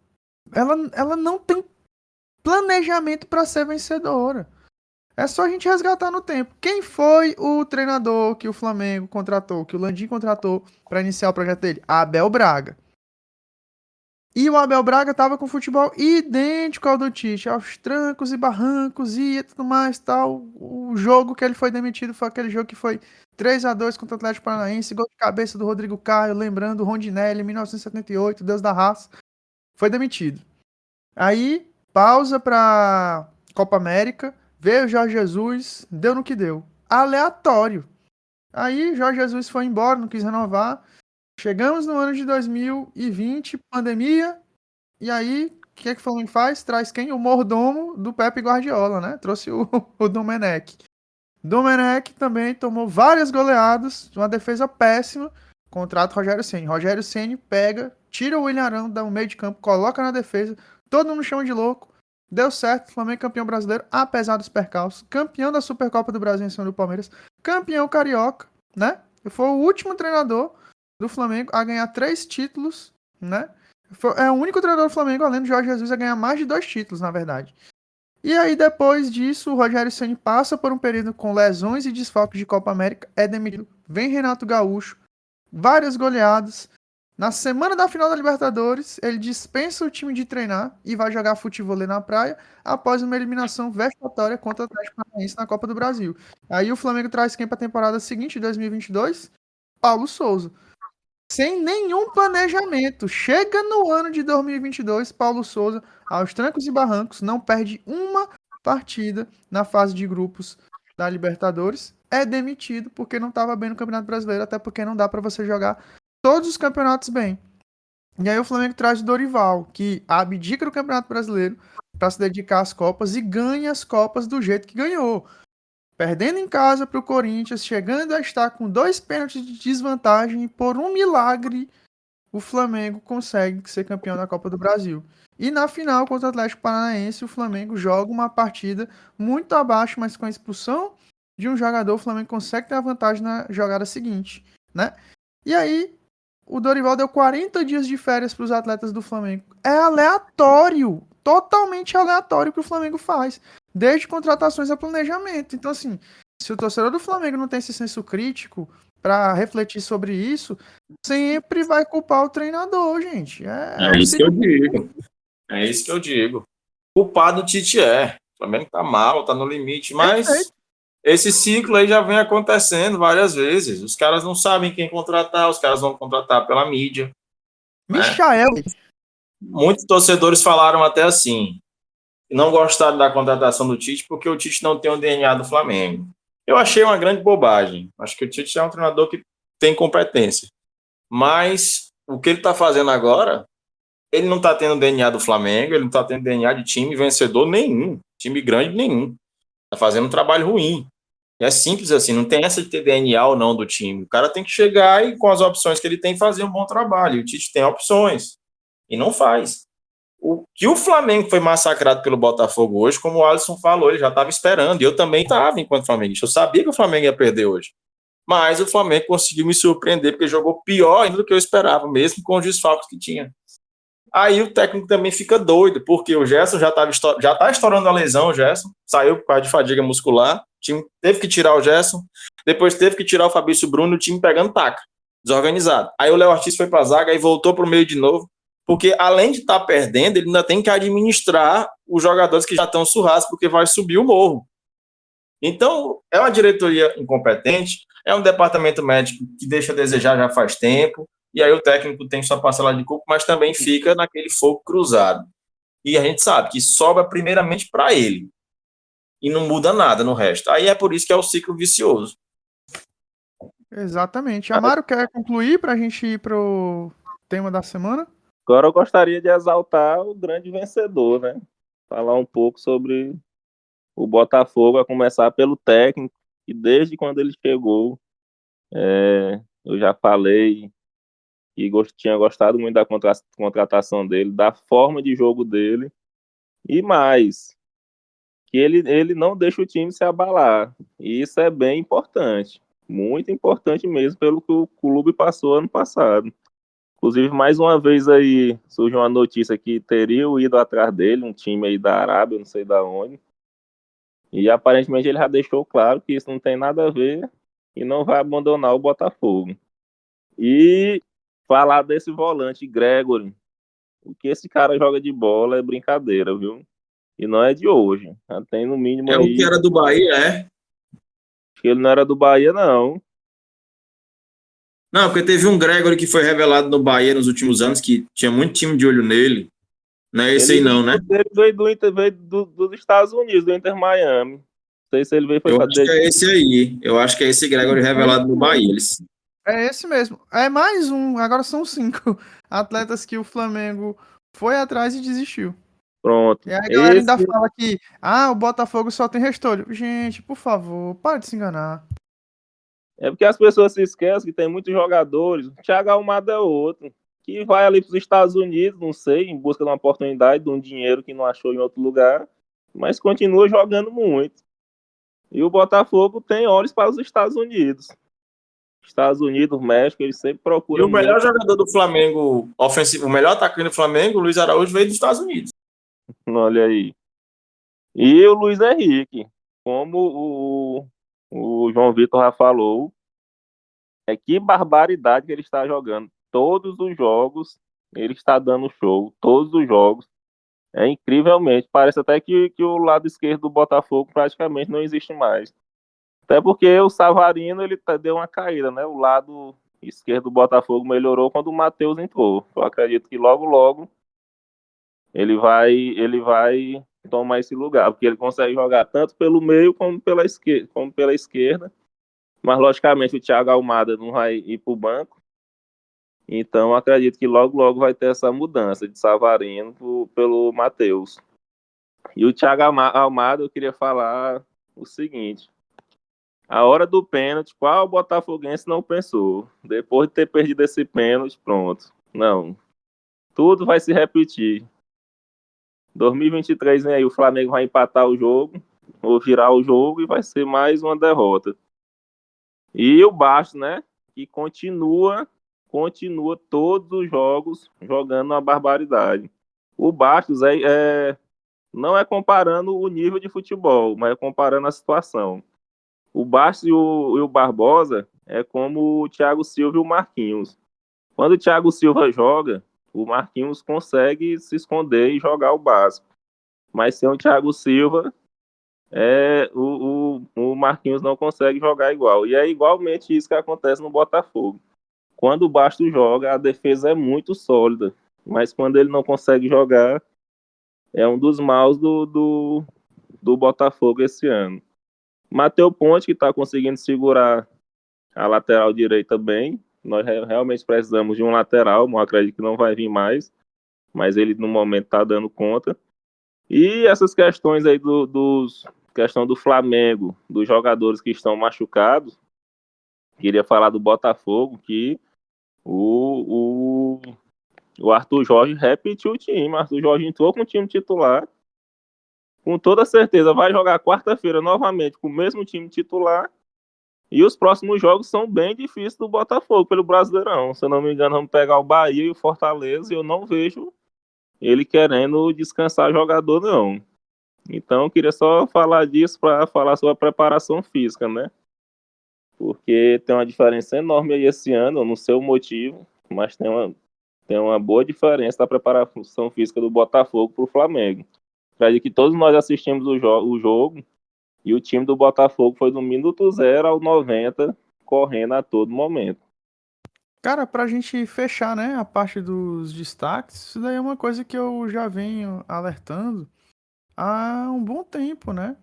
tem planejamento para ser vencedora. É só a gente resgatar no tempo. Quem foi o treinador que o Flamengo contratou, que o Landim contratou para iniciar o projeto dele? Abel Braga. E o Abel Braga tava com futebol idêntico ao do Tite, aos trancos e barrancos e tudo mais, tal. O jogo que ele foi demitido foi aquele jogo que foi 3-2 contra o Atlético Paranaense, gol de cabeça do Rodrigo Caio, lembrando o Rondinelli, 1978, Deus da raça. Foi demitido. Aí, pausa pra Copa América, veio o Jorge Jesus, deu no que deu. Aleatório. Aí, Jorge Jesus foi embora, não quis renovar. Chegamos no ano de 2020, pandemia, e aí, o que é que o Flamengo faz? Traz quem? O mordomo do Pepe Guardiola, né? Trouxe o Domenech. Domenech também tomou várias goleadas, uma defesa péssima, contrata o Rogério Ceni. Rogério Ceni pega, tira o William Arão do meio de campo, coloca na defesa, todo mundo chama de louco. Deu certo, Flamengo campeão brasileiro, apesar dos percalços, campeão da Supercopa do Brasil em cima do Palmeiras, campeão carioca, né? Foi o último treinador do Flamengo a ganhar 3 títulos, né? É o único treinador do Flamengo, além do Jorge Jesus, a ganhar mais de 2 títulos, na verdade. E aí, depois disso, o Rogério Ceni passa por um período com lesões e desfalques de Copa América, é demitido. Vem Renato Gaúcho, várias goleadas. Na semana da final da Libertadores, ele dispensa o time de treinar e vai jogar futevôlei na praia após uma eliminação vexatória contra o Atlético Paranaense na Copa do Brasil. Aí o Flamengo traz quem para a temporada seguinte, 2022? Paulo Souza. Sem nenhum planejamento. Chega no ano de 2022, Paulo Souza, aos trancos e barrancos, não perde uma partida na fase de grupos da Libertadores. É demitido porque não estava bem no Campeonato Brasileiro, até porque não dá para você jogar todos os campeonatos bem. E aí o Flamengo traz o Dorival, que abdica do Campeonato Brasileiro para se dedicar às Copas e ganha as Copas do jeito que ganhou. Perdendo em casa para o Corinthians, chegando a estar com 2 pênaltis de desvantagem e por um milagre o Flamengo consegue ser campeão da Copa do Brasil. E na final contra o Atlético Paranaense, o Flamengo joga uma partida muito abaixo, mas com a expulsão de um jogador, o Flamengo consegue ter a vantagem na jogada seguinte, né? E aí, o Dorival deu 40 dias de férias para os atletas do Flamengo. É aleatório, totalmente aleatório o que o Flamengo faz. Desde contratações a planejamento. Então, assim, se o torcedor do Flamengo não tem esse senso crítico para refletir sobre isso, sempre vai culpar o treinador, gente. É isso que eu digo. É isso que eu digo. Culpado o Tite é. O Flamengo tá mal, tá no limite, mas esse ciclo aí já vem acontecendo várias vezes. Os caras não sabem quem contratar, os caras vão contratar pela mídia. Michael. Né? Muitos torcedores falaram até assim, não gostaram da contratação do Tite porque o Tite não tem o DNA do Flamengo. Eu achei uma grande bobagem. Acho que o Tite é um treinador que tem competência. Mas o que ele está fazendo agora, ele não está tendo DNA do Flamengo, ele não está tendo DNA de time vencedor nenhum, time grande nenhum. Está fazendo um trabalho ruim. É simples assim, não tem essa de ter DNA ou não do time. O cara tem que chegar e, com as opções que ele tem, fazer um bom trabalho. E o Tite tem opções e não faz. O que o Flamengo foi massacrado pelo Botafogo hoje, como o Alisson falou, ele já estava esperando. E eu também estava enquanto flamenguista. Eu sabia que o Flamengo ia perder hoje. Mas o Flamengo conseguiu me surpreender, porque jogou pior ainda do que eu esperava, mesmo com os desfalques que tinha. Aí o técnico também fica doido, porque o Gerson já tá estourando a lesão, o Gerson. Saiu por causa de fadiga muscular. O time teve que tirar o Gerson. Depois teve que tirar o Fabrício Bruno, o time pegando taca. Desorganizado. Aí o Léo Ortiz foi pra zaga e voltou pro meio de novo. Porque além de estar perdendo, ele ainda tem que administrar os jogadores que já estão surrados, porque vai subir o morro. Então, é uma diretoria incompetente, é um departamento médico que deixa a desejar já faz tempo, e aí o técnico tem sua parcela de culpa, mas também fica naquele fogo cruzado. E a gente sabe que sobra primeiramente para ele, e não muda nada no resto. Aí é por isso que é o ciclo vicioso. Exatamente. Amaro, quer concluir para a gente ir pro tema da semana? Agora eu gostaria de exaltar o grande vencedor, né? Falar um pouco sobre o Botafogo, a começar pelo técnico, que desde quando ele chegou, eu já falei que tinha gostado muito da contratação dele, da forma de jogo dele, e mais, que ele não deixa o time se abalar. E isso é bem importante, muito importante mesmo, pelo que o clube passou ano passado. Inclusive, mais uma vez aí surgiu uma notícia que teria ido atrás dele, um time aí da Arábia, não sei da onde. E aparentemente ele já deixou claro que isso não tem nada a ver e não vai abandonar o Botafogo. E falar desse volante, Gregory, o que esse cara joga de bola é brincadeira, viu? E não é de hoje. Já tem no mínimo É o que aí. era do Bahia, é? Acho que ele não era do Bahia, não. Não, porque teve um Gregory que foi revelado no Bahia nos últimos anos, que tinha muito time de olho nele. Não é esse aí não, né? Ele veio do Inter, veio dos Estados Unidos, do Inter Miami. Não sei se ele veio foi Eu pra acho que é esse aí. Eu acho que é esse Gregory revelado no Bahia. É esse mesmo. É mais um, agora são 5 atletas que o Flamengo foi atrás e desistiu. Pronto. E aí a galera ainda fala que, o Botafogo só tem Restolho. Gente, por favor, para de se enganar. É porque as pessoas se esquecem que tem muitos jogadores. O Thiago Almada é outro. Que vai ali para os Estados Unidos, não sei, em busca de uma oportunidade, de um dinheiro que não achou em outro lugar. Mas continua jogando muito. E o Botafogo tem olhos para os Estados Unidos. Estados Unidos, México, eles sempre E procuram o melhor muito. jogador do Flamengo, ofensivo, o melhor atacante do Flamengo, o Luiz Araújo, veio dos Estados Unidos. Olha aí. E o Luiz Henrique, como o João Vitor já falou, que barbaridade que ele está jogando. Todos os jogos, ele está dando show. Todos os jogos. É incrivelmente. Parece até que o lado esquerdo do Botafogo praticamente não existe mais. Até porque o Savarino ele deu uma caída, né? O lado esquerdo do Botafogo melhorou quando o Matheus entrou. Eu acredito que logo, logo ele vai tomar esse lugar, porque ele consegue jogar tanto pelo meio como pela esquerda. Mas logicamente o Thiago Almada não vai ir para o banco. Então acredito que logo, logo vai ter essa mudança de Savarino pelo Matheus. E o Thiago Almada, eu queria falar o seguinte. A hora do pênalti, qual botafoguense não pensou? Depois de ter perdido esse pênalti, pronto. Não. Tudo vai se repetir. 2023 vem aí, o Flamengo vai empatar o jogo, ou virar o jogo, e vai ser mais uma derrota. E o Bastos, né? Que continua todos os jogos jogando uma barbaridade. O Bastos não é comparando o nível de futebol, mas é comparando a situação. O Bastos e o Barbosa é como o Thiago Silva e o Marquinhos. Quando o Thiago Silva joga, o Marquinhos consegue se esconder e jogar o básico. Mas sem o Thiago Silva, o Marquinhos não consegue jogar igual. E é igualmente isso que acontece no Botafogo. Quando o Bastos joga, a defesa é muito sólida. Mas quando ele não consegue jogar, é um dos maus do Botafogo esse ano. Matheus Ponte, que está conseguindo segurar a lateral direita bem. Nós realmente precisamos de um lateral, eu acredito que não vai vir mais, mas ele no momento está dando conta. E essas questões aí dos questão do Flamengo, dos jogadores que estão machucados, queria falar do Botafogo, que o Arthur Jorge repetiu o time. O Arthur Jorge entrou com o time titular. Com toda certeza vai jogar quarta-feira novamente com o mesmo time titular. E os próximos jogos são bem difíceis do Botafogo pelo Brasileirão. Se eu não me engano, vamos pegar o Bahia e o Fortaleza. E eu não vejo ele querendo descansar jogador, não. Então, eu queria só falar disso para falar sobre a preparação física, né? Porque tem uma diferença enorme aí esse ano, eu não sei o motivo, mas tem uma boa diferença da preparação física do Botafogo para o Flamengo. Acredito que todos nós assistimos o jogo e o time do Botafogo foi do minuto 0 ao 90, correndo a todo momento. Cara, pra gente fechar, né, a parte dos destaques, isso daí é uma coisa que eu já venho alertando há um bom tempo, né?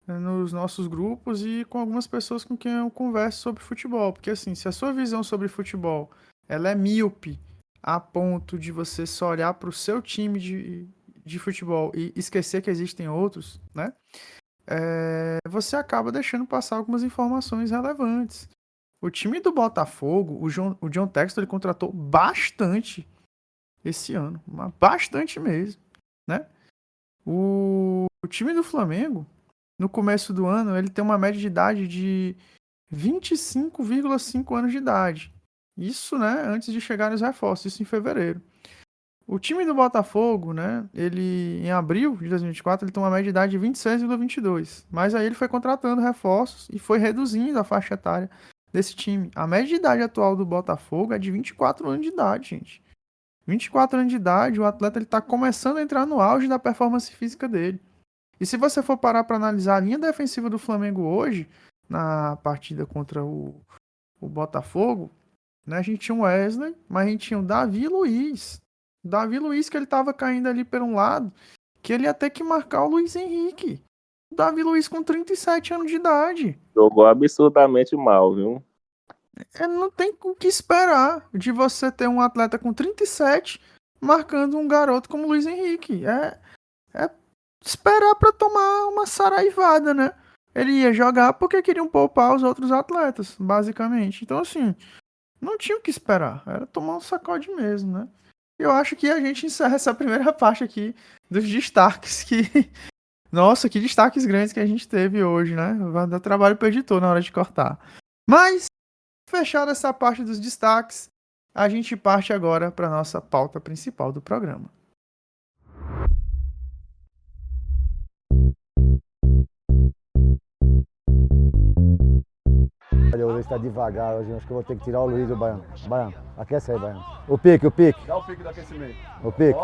Nos nossos grupos e com algumas pessoas com quem eu converso sobre futebol. Porque assim, se a sua visão sobre futebol ela é míope a ponto de você só olhar para o seu time de futebol e esquecer que existem outros, né? Você acaba deixando passar algumas informações relevantes. O time do Botafogo, o John Textor, ele contratou bastante esse ano, mas bastante mesmo, né? O time do Flamengo, no começo do ano, ele tem uma média de idade de 25,5 anos de idade. Isso, né, antes de chegar nos reforços, isso em fevereiro. O time do Botafogo, né, ele em abril de 2024, ele tem uma média de idade de 26,22. Mas aí ele foi contratando reforços e foi reduzindo a faixa etária desse time. A média de idade atual do Botafogo é de 24 anos de idade, gente. 24 anos de idade, o atleta ele tá começando a entrar no auge da performance física dele. E se você for parar para analisar a linha defensiva do Flamengo hoje, na partida contra o Botafogo, né, a gente tinha o Wesley, mas a gente tinha o Davi Luiz. O Davi Luiz que ele tava caindo ali por um lado, que ele ia ter que marcar o Luiz Henrique. O Davi Luiz com 37 anos de idade. Jogou absurdamente mal, viu? Não tem o que esperar de você ter um atleta com 37 marcando um garoto como o Luiz Henrique. É esperar para tomar uma saraivada, né? Ele ia jogar porque queriam poupar os outros atletas, basicamente. Então, assim, não tinha o que esperar. Era tomar um sacode mesmo, né? Eu acho que a gente encerra essa primeira parte aqui dos destaques que... Nossa, que destaques grandes que a gente teve hoje, né? Vai dar trabalho pro editor na hora de cortar. Mas, fechada essa parte dos destaques, a gente parte agora para nossa pauta principal do programa. Olha, o Luiz tá devagar hoje, acho que eu vou ter que tirar o Luiz do Baiano. Baiano, aquece aí, Baiano. O pique. Dá o pique do aquecimento. O pique.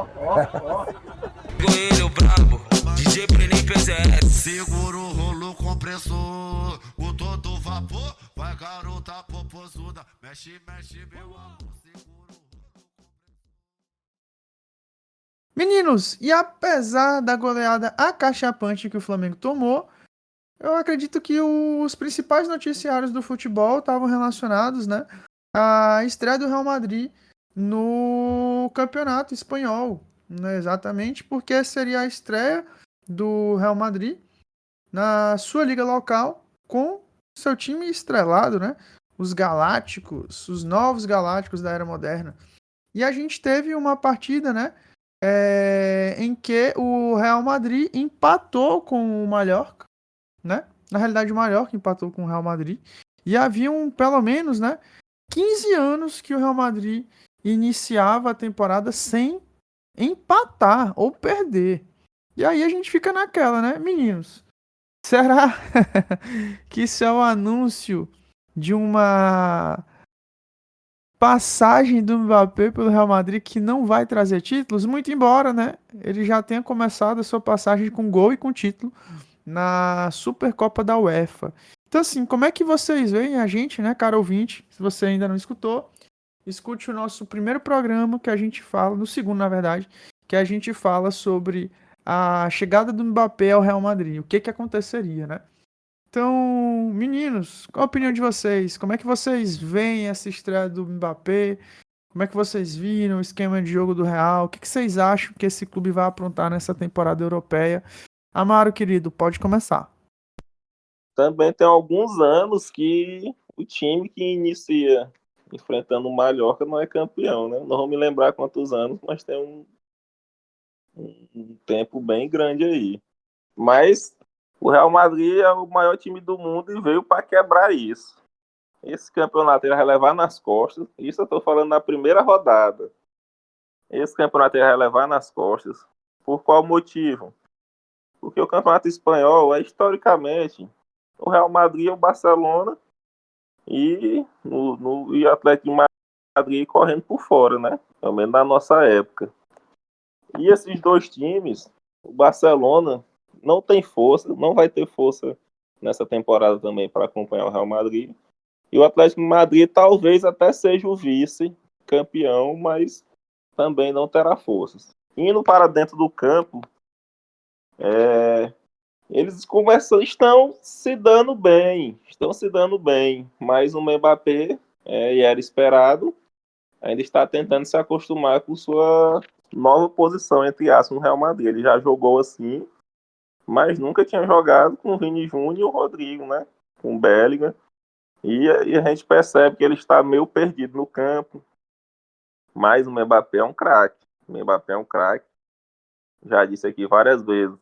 Coelho brabo, DJ Brenin PZS. Segura o rolo compressor, o todo vapor, vai garota popozuda, mexe, meu amor, segura o rolo compressor. Meninos, e apesar da goleada acachapante que o Flamengo tomou, eu acredito que os principais noticiários do futebol estavam relacionados, né, à estreia do Real Madrid no Campeonato Espanhol, né, exatamente porque seria a estreia do Real Madrid na sua liga local com seu time estrelado, né, os Galácticos, os novos Galácticos da era moderna. E a gente teve uma partida, né, em que o Real Madrid empatou com o Mallorca, né? Na realidade, o Mallorca empatou com o Real Madrid. E haviam, pelo menos, né, 15 anos que o Real Madrid iniciava a temporada sem empatar ou perder. E aí a gente fica naquela, né, meninos? Será que isso é o anúncio de uma passagem do Mbappé pelo Real Madrid que não vai trazer títulos? Muito embora, né, ele já tenha começado a sua passagem com gol e com título na Supercopa da UEFA. Então, assim, como é que vocês veem a gente, né, cara ouvinte? Se você ainda não escutou, escute o nosso primeiro programa que a gente fala, no segundo, na verdade, que a gente fala sobre a chegada do Mbappé ao Real Madrid, o que aconteceria, né? Então, meninos, qual a opinião de vocês? Como é que vocês veem essa estreia do Mbappé? Como é que vocês viram o esquema de jogo do Real? O que vocês acham que esse clube vai aprontar nessa temporada europeia? Amaro, querido, pode começar. também tem alguns anos que o time que inicia enfrentando o Mallorca não é campeão, né? Não vou me lembrar quantos anos, mas tem um tempo bem grande aí. Mas o Real Madrid é o maior time do mundo e veio para quebrar isso. Esse campeonato ele vai levar nas costas. Isso eu estou falando na primeira rodada. Esse campeonato ele vai levar nas costas. Por qual motivo? Porque o campeonato espanhol é historicamente o Real Madrid, o Barcelona e o Atlético de Madrid correndo por fora, né? Pelo menos na nossa época. E esses dois times, o Barcelona não tem força, não vai ter força nessa temporada também para acompanhar o Real Madrid. E o Atlético de Madrid talvez até seja o vice-campeão, mas também não terá forças. Indo para dentro do campo, eles estão se dando bem, mas o Mbappé, e era esperado, ainda está tentando se acostumar com sua nova posição, entre aspas, no Real Madrid. Ele já jogou assim, mas nunca tinha jogado com o Vini Júnior e o Rodrigo, né? Com o Bellingham. E a gente percebe que ele está meio perdido no campo. Mas o Mbappé é um craque. Já disse aqui várias vezes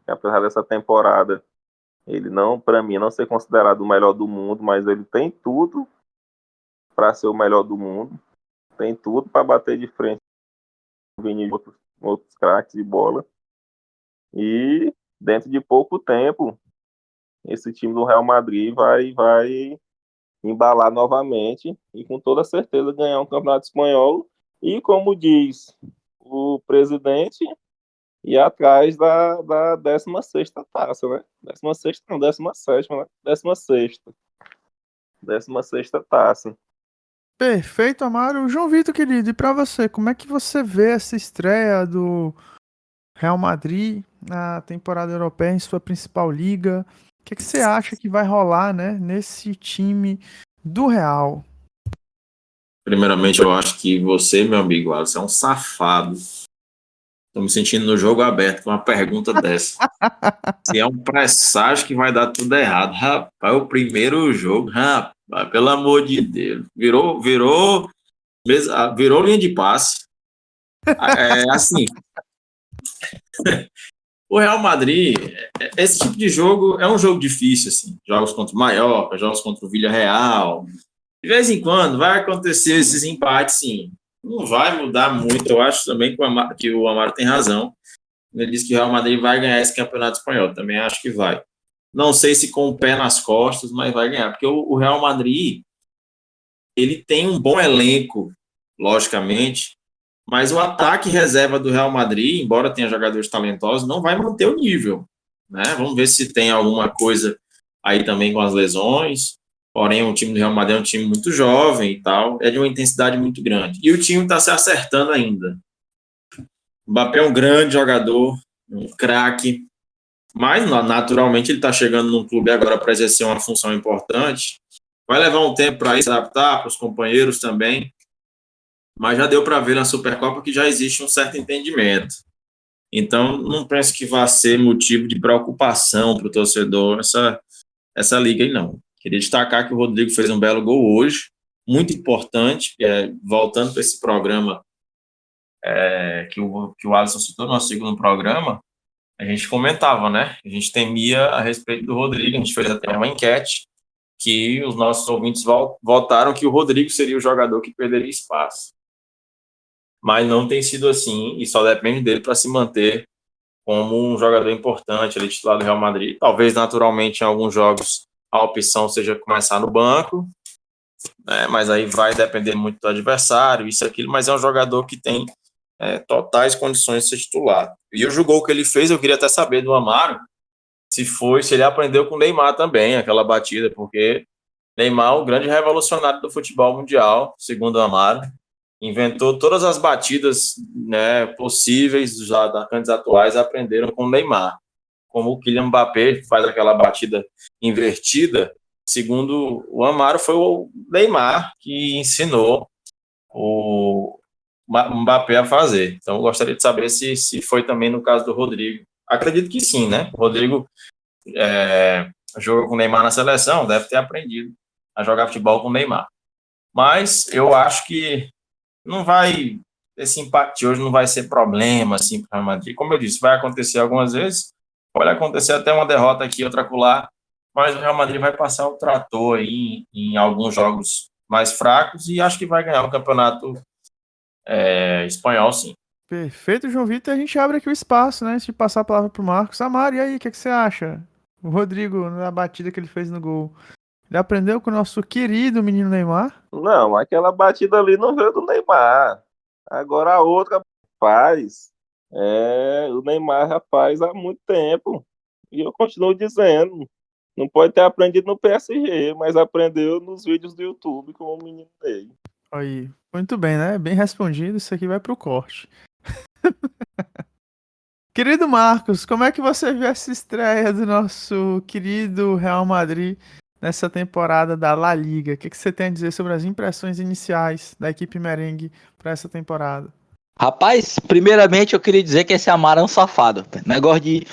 que apesar dessa temporada, ele não, para mim, não ser considerado o melhor do mundo, mas ele tem tudo para ser o melhor do mundo. Tem tudo para bater de frente com o Vini e outros craques de bola. E dentro de pouco tempo, esse time do Real Madrid vai embalar novamente e com toda certeza ganhar um campeonato espanhol e, como diz o presidente, ir atrás da 16ª taça, né? 16ª não, 17ª, né? 16ª taça. Perfeito, Amaro. João Vitor, querido, e pra você, como é que você vê essa estreia do Real Madrid na temporada europeia em sua principal liga? O que você acha que vai rolar, né, nesse time do Real? Primeiramente, eu acho que você, meu amigo Alisson, é um safado. Estou me sentindo no jogo aberto com uma pergunta dessa. Se é um presságio que vai dar tudo errado. Rapaz, o primeiro jogo, rapaz, pelo amor de Deus. Virou linha de passe. Assim, o Real Madrid, esse tipo de jogo é um jogo difícil, assim. Jogos contra o Mallorca, jogos contra o Villarreal. De vez em quando vai acontecer esses empates, sim. Não vai mudar muito. Eu acho também que o Amaro tem razão. Ele disse que o Real Madrid vai ganhar esse campeonato espanhol. Também acho que vai. Não sei se com o pé nas costas, mas vai ganhar. Porque o Real Madrid, ele tem um bom elenco, logicamente, mas o ataque reserva do Real Madrid, embora tenha jogadores talentosos, não vai manter o nível, né? Vamos ver se tem alguma coisa aí também com as lesões. Porém, o time do Real Madrid é um time muito jovem e tal, é de uma intensidade muito grande. E o time está se acertando ainda. O Mbappé é um grande jogador, um craque, mas naturalmente ele está chegando num clube agora para exercer uma função importante. Vai levar um tempo para se adaptar, para os companheiros também, mas já deu para ver na Supercopa que já existe um certo entendimento. Então, não penso que vá ser motivo de preocupação para o torcedor essa liga aí, não. Queria destacar que o Rodrigo fez um belo gol hoje, muito importante, voltando para esse programa que o Alisson citou no nosso segundo programa, a gente comentava, né? A gente temia a respeito do Rodrigo, a gente fez até uma enquete que os nossos ouvintes votaram que o Rodrigo seria o jogador que perderia espaço. Mas não tem sido assim e só depende dele para se manter como um jogador importante, ele titular do Real Madrid. Talvez, naturalmente, em alguns jogos a opção seja começar no banco, né, mas aí vai depender muito do adversário, isso e aquilo, mas é um jogador que tem totais condições de ser titular. E o gol que ele fez, eu queria até saber do Amaro, se ele aprendeu com o Neymar também, aquela batida, porque Neymar é um grande revolucionário do futebol mundial, segundo o Amaro, inventou todas as batidas, né, possíveis, os atacantes atuais aprenderam com o Neymar. Como o Kylian Mbappé faz aquela batida invertida, segundo o Amaro, foi o Neymar que ensinou o Mbappé a fazer. Então, eu gostaria de saber se foi também no caso do Rodrigo. Acredito que sim, né? O Rodrigo jogou com o Neymar na seleção, deve ter aprendido a jogar futebol com o Neymar. Mas eu acho que não vai, esse empate hoje não vai ser problema assim para o Real Madrid. Como eu disse, vai acontecer algumas vezes, pode acontecer até uma derrota aqui, outra acolá, mas o Real Madrid vai passar o trator aí em alguns jogos mais fracos e acho que vai ganhar o campeonato espanhol, sim. Perfeito, João Vitor. A gente abre aqui o espaço, né? Antes de passar a palavra pro Marcos. Amaro, e aí, o que você acha? O Rodrigo, na batida que ele fez no gol, ele aprendeu com o nosso querido menino Neymar? Não, aquela batida ali não veio do Neymar. Agora a outra faz. O Neymar já faz há muito tempo. E eu continuo dizendo. Não pode ter aprendido no PSG, mas aprendeu nos vídeos do YouTube com o menino dele. Aí, muito bem, né? Bem respondido. Isso aqui vai pro corte. Querido Marcos, como é que você viu essa estreia do nosso querido Real Madrid nessa temporada da La Liga? O que você tem a dizer sobre as impressões iniciais da equipe merengue para essa temporada? Rapaz, primeiramente eu queria dizer que esse Amaro é um safado. Negócio de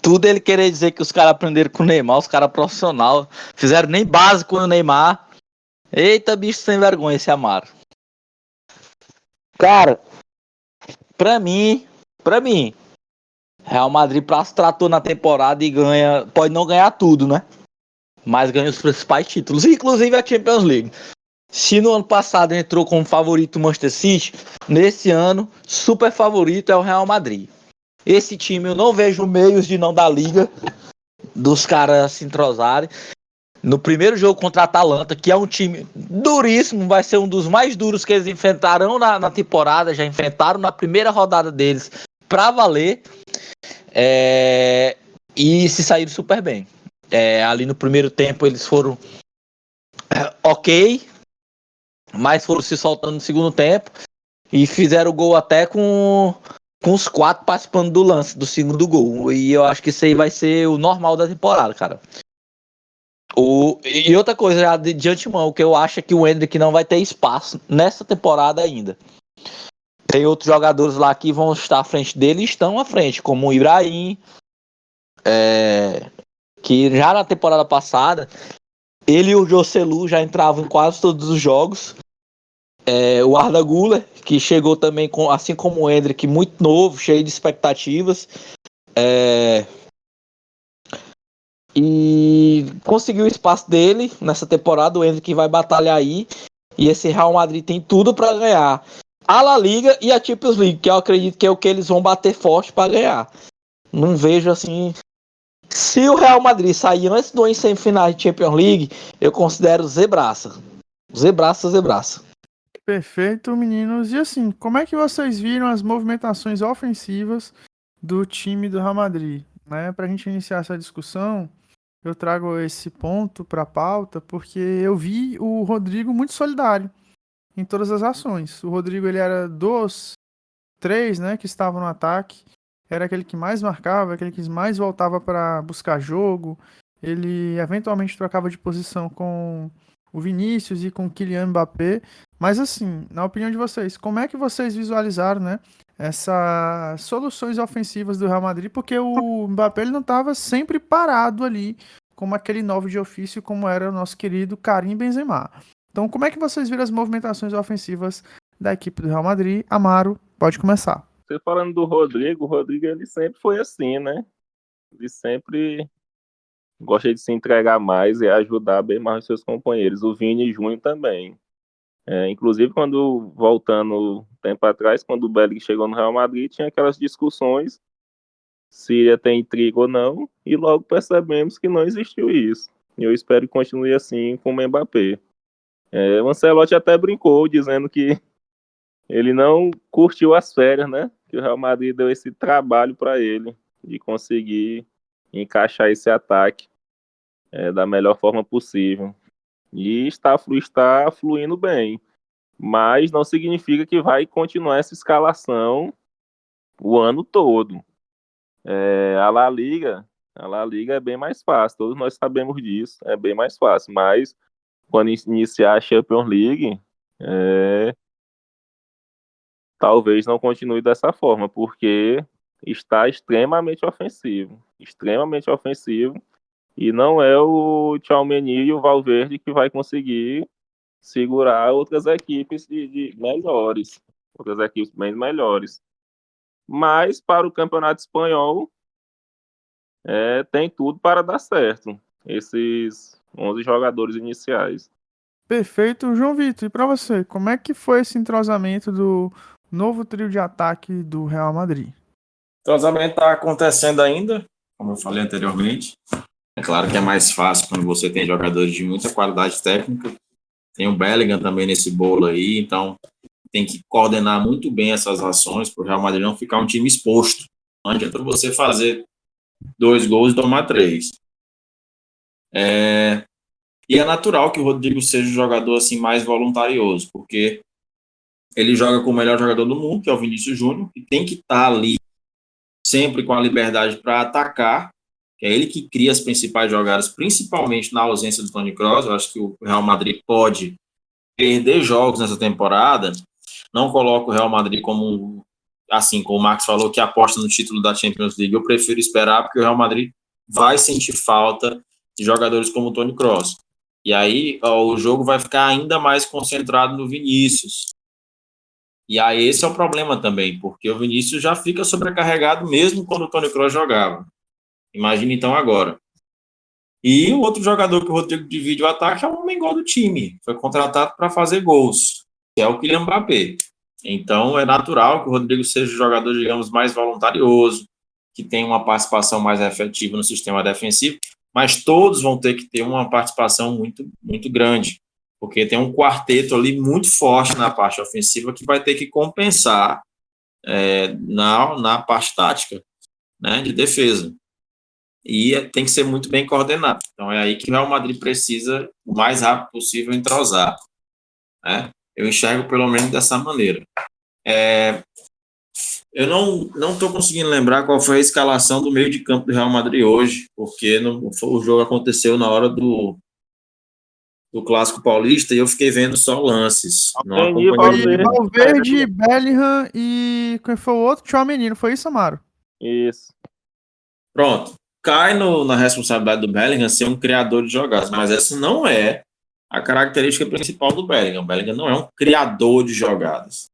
tudo ele querer dizer que os caras aprenderam com o Neymar, os caras profissional, fizeram nem básico no Neymar. Eita, bicho sem vergonha esse Amaro. Cara, pra mim, Real Madrid se tratou na temporada e ganha, pode não ganhar tudo, né? Mas ganha os principais títulos, inclusive a Champions League. Se no ano passado entrou como favorito o Manchester City, nesse ano, super favorito é o Real Madrid. Esse time eu não vejo meios de não dar liga, dos caras se entrosarem. No primeiro jogo contra a Atalanta, que é um time duríssimo, vai ser um dos mais duros que eles enfrentarão na temporada, já enfrentaram na primeira rodada deles pra valer, e se saíram super bem. Ali no primeiro tempo eles foram ok, mas foram se soltando no segundo tempo e fizeram o gol até com os 4 participando do lance do segundo gol. E eu acho que isso aí vai ser o normal da temporada, cara. E outra coisa, já de antemão, o que eu acho é que o Endrick não vai ter espaço nessa temporada ainda. Tem outros jogadores lá que vão estar à frente dele e estão à frente, como o Ibrahim, que já na temporada passada, ele e o Joselu já entravam em quase todos os jogos. O Arda Güler, que chegou também, assim como o Endrick, muito novo, cheio de expectativas. E conseguiu o espaço dele nessa temporada. O Endrick vai batalhar aí. E esse Real Madrid tem tudo para ganhar a La Liga e a Champions League, que eu acredito que é o que eles vão bater forte para ganhar. Não vejo assim. Se o Real Madrid sair antes do em semifinais de Champions League, eu considero zebraça. Zebraça. Perfeito, meninos. E assim, como é que vocês viram as movimentações ofensivas do time do Real Madrid? Né? Para a gente iniciar essa discussão, eu trago esse ponto para a pauta porque eu vi o Rodrigo muito solidário em todas as ações. O Rodrigo, ele era dos 3, né, que estavam no ataque, era aquele que mais marcava, aquele que mais voltava para buscar jogo. Ele eventualmente trocava de posição com o Vinícius e com o Kylian Mbappé. Mas assim, na opinião de vocês, como é que vocês visualizaram, né, essas soluções ofensivas do Real Madrid? Porque o Mbappé ele não estava sempre parado ali, como aquele 9 de ofício, como era o nosso querido Karim Benzema. Então, como é que vocês viram as movimentações ofensivas da equipe do Real Madrid? Amaro, pode começar. Você falando do Rodrigo, o Rodrigo ele sempre foi assim, né? Ele sempre gosta de se entregar mais e ajudar bem mais os seus companheiros. O Vini Júnior também. Inclusive, quando voltando tempo atrás, quando o Bellingham chegou no Real Madrid, tinha aquelas discussões se ia ter intriga ou não, e logo percebemos que não existiu isso. E eu espero que continue assim com o Mbappé. O Ancelotti até brincou, dizendo que ele não curtiu as férias, né? Que o Real Madrid deu esse trabalho para ele de conseguir encaixar esse ataque da melhor forma possível. E está fluindo bem. Mas não significa que vai continuar essa escalação o ano todo. A La Liga é bem mais fácil, todos nós sabemos disso, é bem mais fácil. Mas quando iniciar a Champions League, talvez não continue dessa forma, porque está extremamente ofensivo. Extremamente ofensivo. E não é o Tchouaméni e o Valverde que vai conseguir segurar outras equipes de melhores, outras equipes bem melhores. Mas para o Campeonato Espanhol, tem tudo para dar certo. Esses 11 jogadores iniciais. Perfeito, João Vitor. E para você, como é que foi esse entrosamento do novo trio de ataque do Real Madrid? O entrosamento está acontecendo ainda, como eu falei anteriormente. É claro que é mais fácil quando você tem jogadores de muita qualidade técnica. Tem o Bellingham também nesse bolo aí, então tem que coordenar muito bem essas ações para o Real Madrid não ficar um time exposto. Não adianta você fazer 2 gols e tomar 3. E é natural que o Rodrigo seja o jogador assim mais voluntarioso, porque ele joga com o melhor jogador do mundo, que é o Vinícius Júnior, e tem que estar ali sempre com a liberdade para atacar, que é ele que cria as principais jogadas, principalmente na ausência do Toni Kroos. Eu acho que o Real Madrid pode perder jogos nessa temporada. Não coloco o Real Madrid como, assim, como o Max falou, que aposta no título da Champions League. Eu prefiro esperar, porque o Real Madrid vai sentir falta de jogadores como o Toni Kroos. E aí o jogo vai ficar ainda mais concentrado no Vinícius. E aí esse é o problema também, porque o Vinícius já fica sobrecarregado mesmo quando o Toni Kroos jogava. Imagina então agora. E o outro jogador que o Rodrigo divide o ataque é o homem gol do time. Foi contratado para fazer gols, que é o Kylian Mbappé. Então é natural que o Rodrigo seja o jogador, digamos, mais voluntarioso, que tenha uma participação mais efetiva no sistema defensivo, mas todos vão ter que ter uma participação muito, muito grande, porque tem um quarteto ali muito forte na parte ofensiva que vai ter que compensar na parte tática, né, de defesa. E tem que ser muito bem coordenado. Então é aí que o Real Madrid precisa, o mais rápido possível, entrosar, né? Eu enxergo pelo menos dessa maneira. Eu não estou conseguindo lembrar qual foi a escalação do meio de campo do Real Madrid hoje, porque o jogo aconteceu na hora do Clássico Paulista e eu fiquei vendo só lances. Não acompanhei. Valverde, Bellingham e quem foi o outro? Tchouaméni, não foi isso, Amaro? Isso. Pronto. Cai na responsabilidade do Bellingham ser um criador de jogadas, mas essa não é a característica principal do Bellingham. O Bellingham não é um criador de jogadas.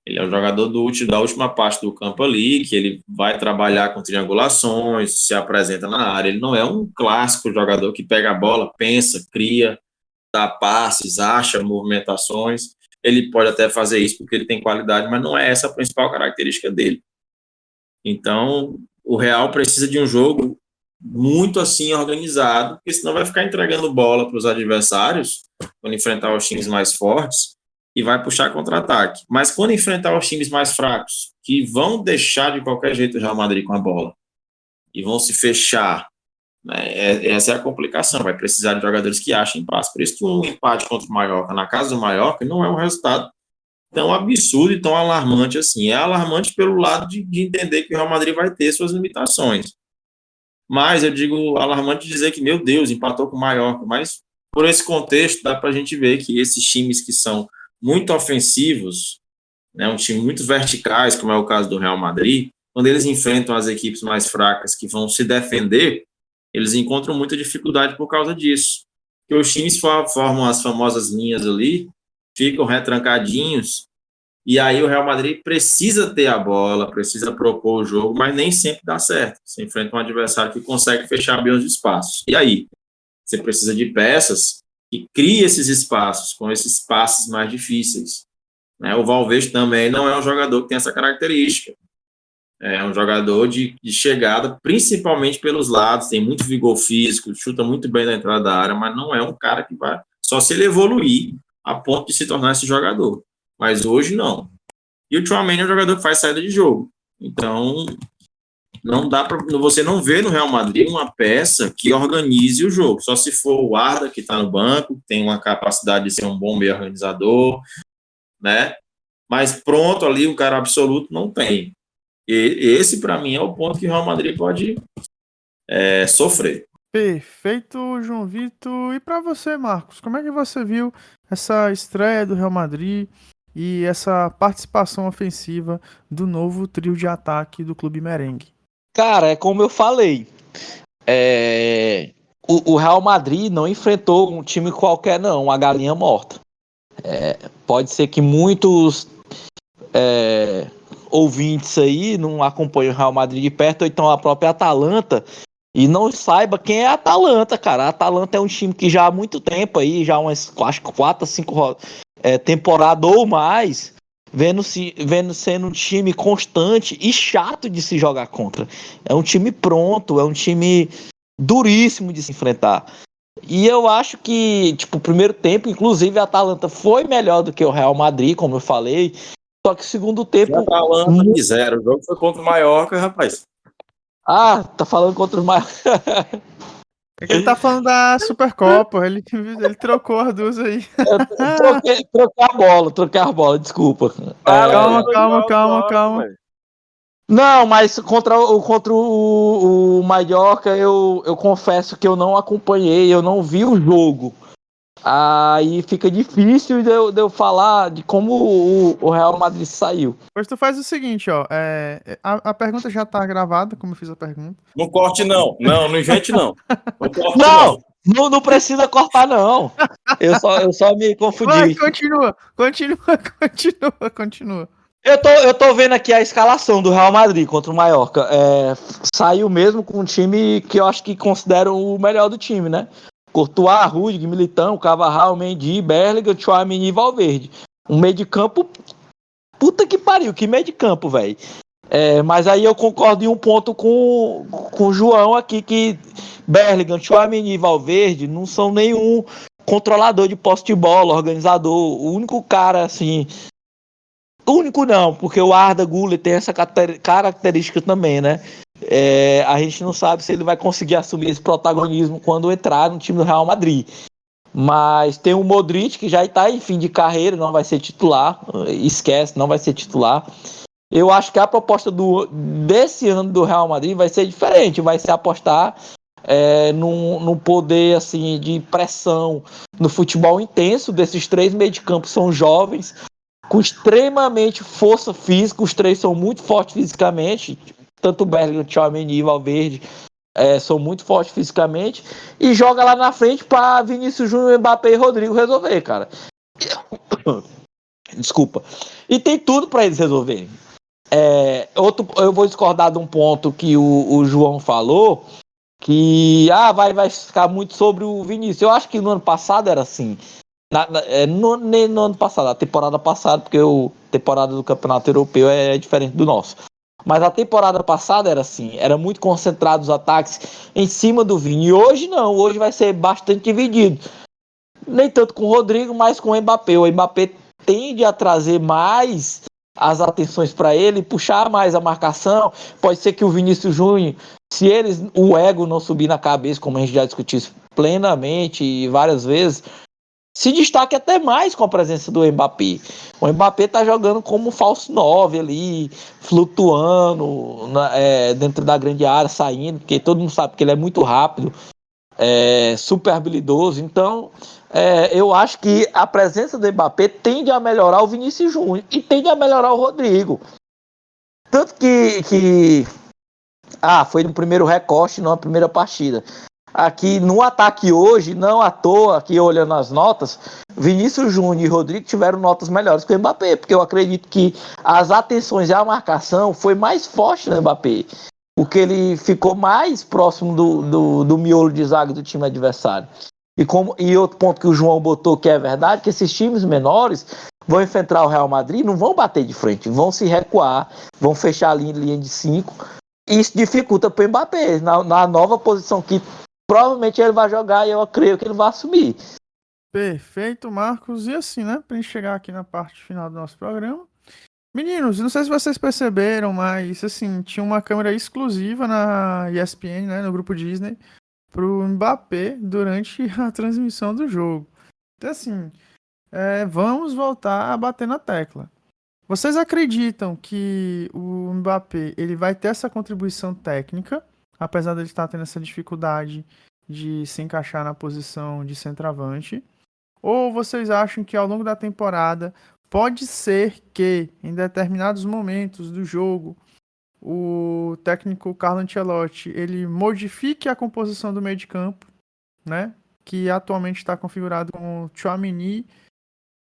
Ele é um jogador da última parte do campo ali, que ele vai trabalhar com triangulações, se apresenta na área. Ele não é um clássico jogador que pega a bola, pensa, cria, dá passes, acha movimentações. Ele pode até fazer isso porque ele tem qualidade, mas não é essa a principal característica dele. Então, o Real precisa de um jogo muito assim organizado, porque senão vai ficar entregando bola para os adversários quando enfrentar os times mais fortes e vai puxar contra-ataque. Mas quando enfrentar os times mais fracos, que vão deixar de qualquer jeito o Real Madrid com a bola e vão se fechar, né, essa é a complicação. Vai precisar de jogadores que achem passe. Por isso que um empate contra o Mallorca na casa do Mallorca não é um resultado tão absurdo e tão alarmante assim. É alarmante pelo lado de entender que o Real Madrid vai ter suas limitações. Mas eu digo alarmante dizer que, meu Deus, empatou com o Mallorca. Mas por esse contexto, dá para a gente ver que esses times que são muito ofensivos, né, um time muito verticais, como é o caso do Real Madrid, quando eles enfrentam as equipes mais fracas que vão se defender, eles encontram muita dificuldade por causa disso. Porque os times formam as famosas linhas ali, ficam retrancadinhos, e aí o Real Madrid precisa ter a bola, precisa propor o jogo, mas nem sempre dá certo. Você enfrenta um adversário que consegue fechar bem os espaços. E aí? Você precisa de peças que criem esses espaços, com esses passes mais difíceis. Né? O Valverde também não é um jogador que tem essa característica. É um jogador de chegada, principalmente pelos lados, tem muito vigor físico, chuta muito bem na entrada da área, mas não é um cara que vai... Só se ele evoluir a ponto de se tornar esse jogador. Mas hoje não. E o Tchouaméni é um jogador que faz saída de jogo. Então, não dá para você não vê no Real Madrid uma peça que organize o jogo. Só se for o Arda, que está no banco, que tem uma capacidade de ser um bom meio organizador, né? Mas pronto ali, o cara absoluto não tem. E esse, para mim, é o ponto que o Real Madrid pode sofrer. Perfeito, João Vitor. E para você, Marcos, como é que você viu essa estreia do Real Madrid e essa participação ofensiva do novo trio de ataque do Clube Merengue? Cara, é como eu falei. o Real Madrid não enfrentou um time qualquer, não, uma galinha morta. Pode ser que muitos ouvintes aí não acompanham o Real Madrid de perto, ou então a própria Atalanta, e não saiba quem é a Atalanta, cara. A Atalanta é um time que já há muito tempo aí, já umas, acho que 4 a 5 temporadas ou mais, vendo sendo um time constante e chato de se jogar contra. É um time pronto, é um time duríssimo de se enfrentar. E eu acho que, tipo, o primeiro tempo, inclusive, a Atalanta foi melhor do que o Real Madrid, como eu falei. Só que o segundo tempo. Já Atalanta de 0. O jogo foi contra o Mallorca, rapaz. Ah, tá falando contra os mais. É que ele tá falando da Supercopa, ele trocou as duas aí. Troquei a bola, desculpa. Calma. Não, mas contra o Mallorca, eu confesso que eu não acompanhei, eu não vi o jogo. Aí fica difícil de eu falar de como o Real Madrid saiu. Pois tu faz o seguinte, ó. A pergunta já tá gravada, como eu fiz a pergunta. Não corte, não. Não invente, não. Não corte, Não precisa cortar, não. Eu só me Vai, confundi. Continua. Eu tô vendo aqui a escalação do Real Madrid contra o Mallorca. Saiu mesmo com um time que eu acho que considero o melhor do time, né? Courtois, Rudiger, Militão, Carvajal, Mendy, Berliga, Tchouaméni e Valverde. Um meio de campo... Puta que pariu, que meio de campo, velho. Mas aí eu concordo em um ponto com o João aqui, que Berligan, Tchouaméni e Valverde não são nenhum controlador de posse de bola, organizador. O único cara, assim... Único não, porque o Arda Güler tem essa característica também, né? A gente não sabe se ele vai conseguir assumir esse protagonismo quando entrar no time do Real Madrid. Mas tem o Modric, que já está em fim de carreira, não vai ser titular. Esquece, não vai ser titular. Eu acho que a proposta desse ano do Real Madrid vai ser diferente. Vai ser apostar num poder assim, de pressão no futebol intenso. Desses 3 meio de campo são jovens, com extremamente força física. Os 3 são muito fortes fisicamente. Tanto o Bergkamp, Tchouaméni e Valverde são muito fortes fisicamente. E joga lá na frente para Vinícius Júnior, Mbappé e Rodrigo resolver, cara. Desculpa. E tem tudo para eles resolverem. Eu vou discordar de um ponto que o João falou, que vai ficar muito sobre o Vinícius. Eu acho que no ano passado era assim. No ano passado, a temporada passada, porque a temporada do Campeonato Europeu é diferente do nosso. Mas a temporada passada era assim, era muito concentrado os ataques em cima do Vini. E hoje não, hoje vai ser bastante dividido. Nem tanto com o Rodrigo, mas com o Mbappé. O Mbappé tende a trazer mais as atenções para ele, puxar mais a marcação. Pode ser que o Vinícius Júnior, se o ego não subir na cabeça, como a gente já discutiu isso plenamente e várias vezes, se destaque até mais com a presença do Mbappé. O Mbappé tá jogando como um falso 9 ali, flutuando dentro da grande área, saindo, porque todo mundo sabe que ele é muito rápido, super habilidoso. Então, eu acho que a presença do Mbappé tende a melhorar o Vinícius Júnior e tende a melhorar o Rodrigo. Tanto que foi no primeiro recorte, não na primeira partida. Aqui no ataque hoje, não à toa, aqui olhando as notas, Vinícius Júnior e Rodrigo tiveram notas melhores que o Mbappé, porque eu acredito que as atenções e a marcação foi mais forte no Mbappé, porque ele ficou mais próximo do miolo de zaga do time adversário. E outro ponto que o João botou que é verdade, que esses times menores vão enfrentar o Real Madrid, não vão bater de frente, vão se recuar, vão fechar a linha de 5, e isso dificulta para o Mbappé, na nova posição que provavelmente ele vai jogar e eu creio que ele vai assumir. Perfeito, Marcos. E assim, né? Pra gente chegar aqui na parte final do nosso programa. Meninos, não sei se vocês perceberam, mas assim, tinha uma câmera exclusiva na ESPN, né? No grupo Disney, pro Mbappé durante a transmissão do jogo. Então assim, vamos voltar a bater na tecla. Vocês acreditam que o Mbappé ele vai ter essa contribuição técnica, apesar de ele estar tendo essa dificuldade de se encaixar na posição de centroavante? Ou vocês acham que ao longo da temporada pode ser que em determinados momentos do jogo o técnico Carlo Ancelotti ele modifique a composição do meio de campo né? Que atualmente está configurado com Tchouaméni,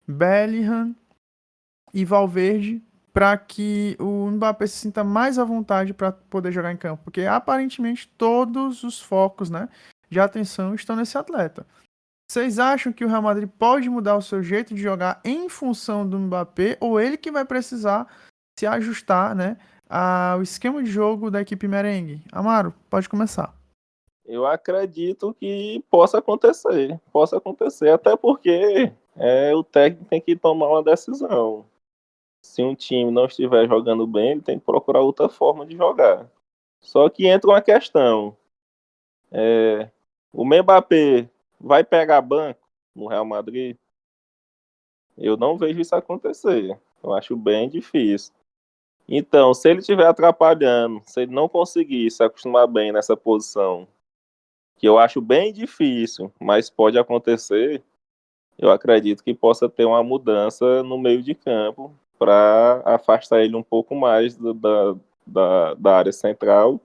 Bellingham e Valverde, para que o Mbappé se sinta mais à vontade para poder jogar em campo, porque aparentemente todos os focos, né, de atenção estão nesse atleta. Vocês acham que o Real Madrid pode mudar o seu jeito de jogar em função do Mbappé, ou ele que vai precisar se ajustar, né, ao esquema de jogo da equipe merengue? Amaro, pode começar. Eu acredito que possa acontecer, até porque o técnico tem que tomar uma decisão. Se um time não estiver jogando bem, ele tem que procurar outra forma de jogar. Só que entra uma questão. O Mbappé vai pegar banco no Real Madrid? Eu não vejo isso acontecer. Eu acho bem difícil. Então, se ele estiver atrapalhando, se ele não conseguir se acostumar bem nessa posição, que eu acho bem difícil, mas pode acontecer, eu acredito que possa ter uma mudança no meio de campo para afastar ele um pouco mais da área central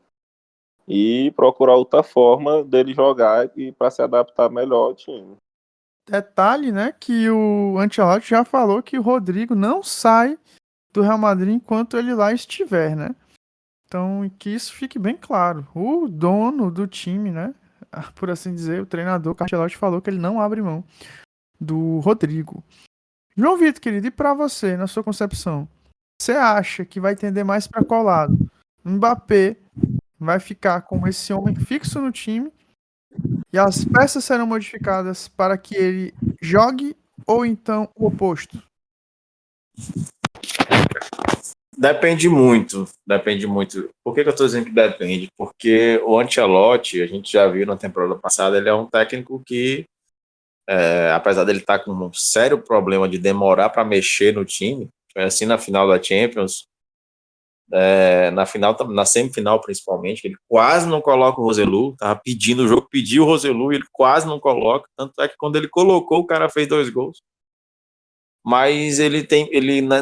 e procurar outra forma dele jogar e para se adaptar melhor ao time. Detalhe, né, que o Ancelotti já falou que o Rodrigo não sai do Real Madrid enquanto ele lá estiver, né? Então, que isso fique bem claro. O dono do time, né, por assim dizer, o treinador, o Ancelotti, falou que ele não abre mão do Rodrigo. João Vitor, querido, e pra você, na sua concepção, você acha que vai tender mais para qual lado? O Mbappé vai ficar com esse homem fixo no time e as peças serão modificadas para que ele jogue, ou então o oposto? Depende muito. Por que eu estou dizendo que depende? Porque o Ancelotti, a gente já viu na temporada passada, ele é um técnico que, apesar dele estar com um sério problema de demorar para mexer no time, foi assim na final da Champions, na semifinal principalmente, ele quase não coloca o Roselu, tava pedindo o jogo, pediu o Roselu e ele quase não coloca, tanto é que quando ele colocou, o cara fez 2 gols. Mas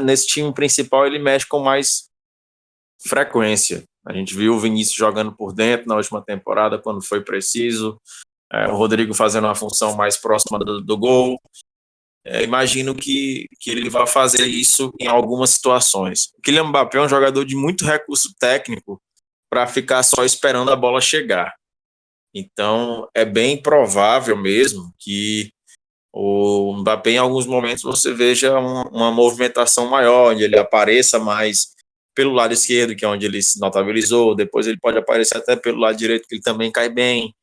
nesse time principal ele mexe com mais frequência. A gente viu o Vinícius jogando por dentro na última temporada quando foi preciso, o Rodrigo fazendo uma função mais próxima do gol. Imagino que ele vai fazer isso em algumas situações. O Kylian Mbappé é um jogador de muito recurso técnico para ficar só esperando a bola chegar. Então é bem provável mesmo que o Mbappé, em alguns momentos, você veja uma movimentação maior, onde ele apareça mais pelo lado esquerdo, que é onde ele se notabilizou, depois ele pode aparecer até pelo lado direito, que ele também cai bem,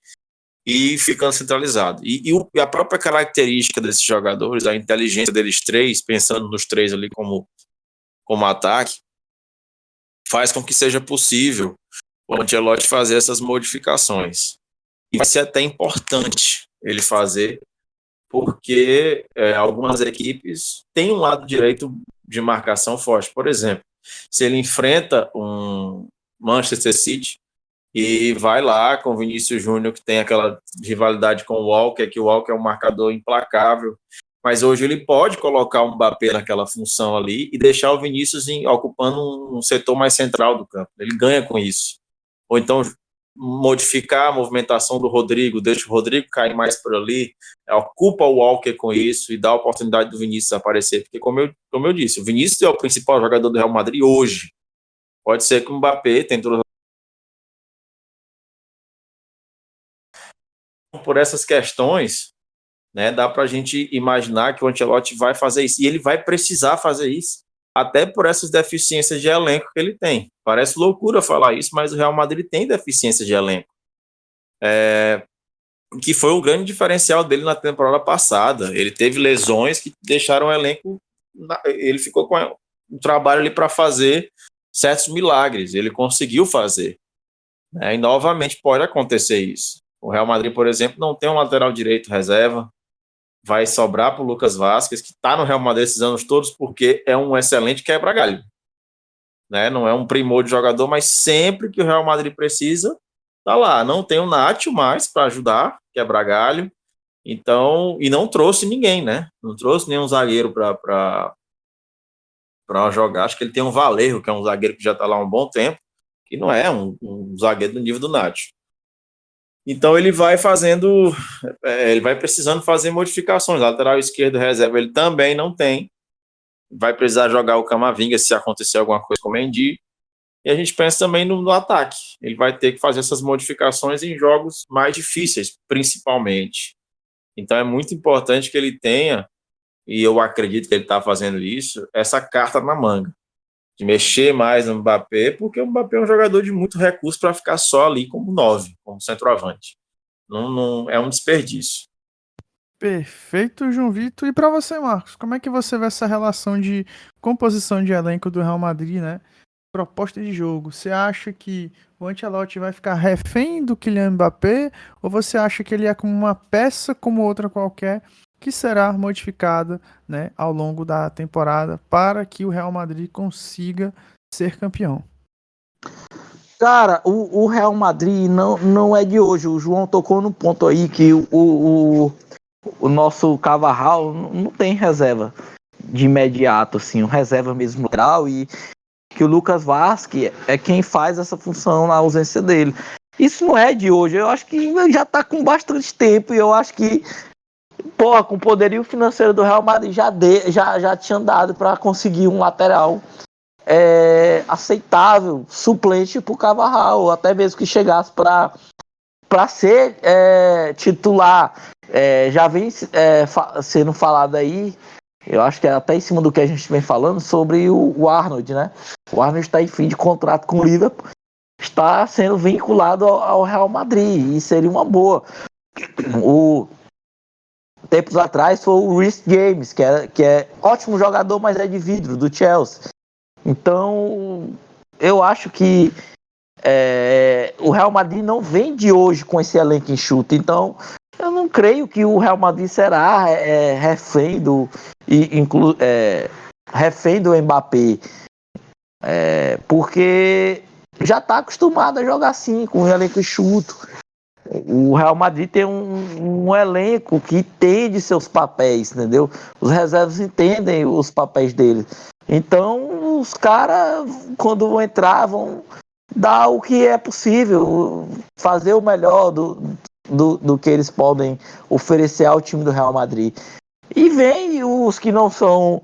e ficando centralizado. E a própria característica desses jogadores, a inteligência deles três, pensando nos três ali como ataque, faz com que seja possível o Ancelotti fazer essas modificações. E vai ser até importante ele fazer, porque algumas equipes têm um lado direito de marcação forte. Por exemplo, se ele enfrenta um Manchester City e vai lá com o Vinícius Júnior, que tem aquela rivalidade com o Walker, que o Walker é um marcador implacável, mas hoje ele pode colocar um Mbappé naquela função ali e deixar o Vinícius ocupando um setor mais central do campo. Ele ganha com isso. Ou então modificar a movimentação do Rodrigo, deixa o Rodrigo cair mais por ali, ocupa o Walker com isso e dá a oportunidade do Vinícius aparecer, porque como eu disse, o Vinícius é o principal jogador do Real Madrid hoje. Pode ser que o Mbappé tenha todas por essas questões, né, dá para a gente imaginar que o Ancelotti vai fazer isso, e ele vai precisar fazer isso, até por essas deficiências de elenco que ele tem. Parece loucura falar isso, mas o Real Madrid tem deficiência de elenco. Que foi o grande diferencial dele na temporada passada. Ele teve lesões que deixaram o elenco... Ele ficou com um trabalho ali para fazer certos milagres. Ele conseguiu fazer. E novamente pode acontecer isso. O Real Madrid, por exemplo, não tem um lateral direito reserva. Vai sobrar para o Lucas Vázquez, que está no Real Madrid esses anos todos, porque é um excelente quebra-galho. Não é um primor de jogador, mas sempre que o Real Madrid precisa, tá lá. Não tem o Nacho mais para ajudar, quebrar galho. Então, e não trouxe ninguém, né? Não trouxe nenhum zagueiro para jogar. Acho que ele tem um Valerro, que é um zagueiro que já está lá há um bom tempo, que não é um zagueiro do nível do Nacho. Então ele vai ele vai precisando fazer modificações. Lateral esquerdo reserva ele também não tem. Vai precisar jogar o Camavinga se acontecer alguma coisa com o Mendy. E a gente pensa também no ataque. Ele vai ter que fazer essas modificações em jogos mais difíceis, principalmente. Então é muito importante que ele tenha, e eu acredito que ele está fazendo isso, essa carta na manga, de mexer mais no Mbappé, porque o Mbappé é um jogador de muito recurso para ficar só ali como 9, como centroavante. Não é um desperdício. Perfeito, João Vitor. E para você, Marcos, como é que você vê essa relação de composição de elenco do Real Madrid, né? Proposta de jogo. Você acha que o Ancelotti vai ficar refém do Kylian Mbappé ou você acha que ele é como uma peça como outra qualquer que será modificada, né, ao longo da temporada para que o Real Madrid consiga ser campeão? Cara, o Real Madrid não é de hoje. O João tocou no ponto aí que o nosso Carvajal não tem reserva de imediato, assim, um reserva mesmo lateral, e que o Lucas Vazquez é quem faz essa função na ausência dele. Isso não é de hoje, eu acho que já tá com bastante tempo, e eu acho que, com o poderio financeiro do Real Madrid já tinha dado para conseguir um lateral aceitável, suplente pro Carvajal, até mesmo que chegasse para ser titular. Já vem sendo falado aí, eu acho que é até em cima do que a gente vem falando, sobre o Arnold, né? O Arnold está em fim de contrato com o Liverpool, está sendo vinculado ao Real Madrid, e seria uma boa. Tempos atrás foi o Reece James, que é ótimo jogador, mas é de vidro, do Chelsea. Então, eu acho que o Real Madrid não vem de hoje com esse elenco enxuto. Então, eu não creio que o Real Madrid será refém do Mbappé, porque já está acostumado a jogar assim, com um elenco enxuto. O Real Madrid tem um elenco que entende seus papéis, entendeu? Os reservas entendem os papéis dele. Então, os caras, quando vão entrar, vão dar o que é possível, fazer o melhor do que eles podem oferecer ao time do Real Madrid. E vem os que não são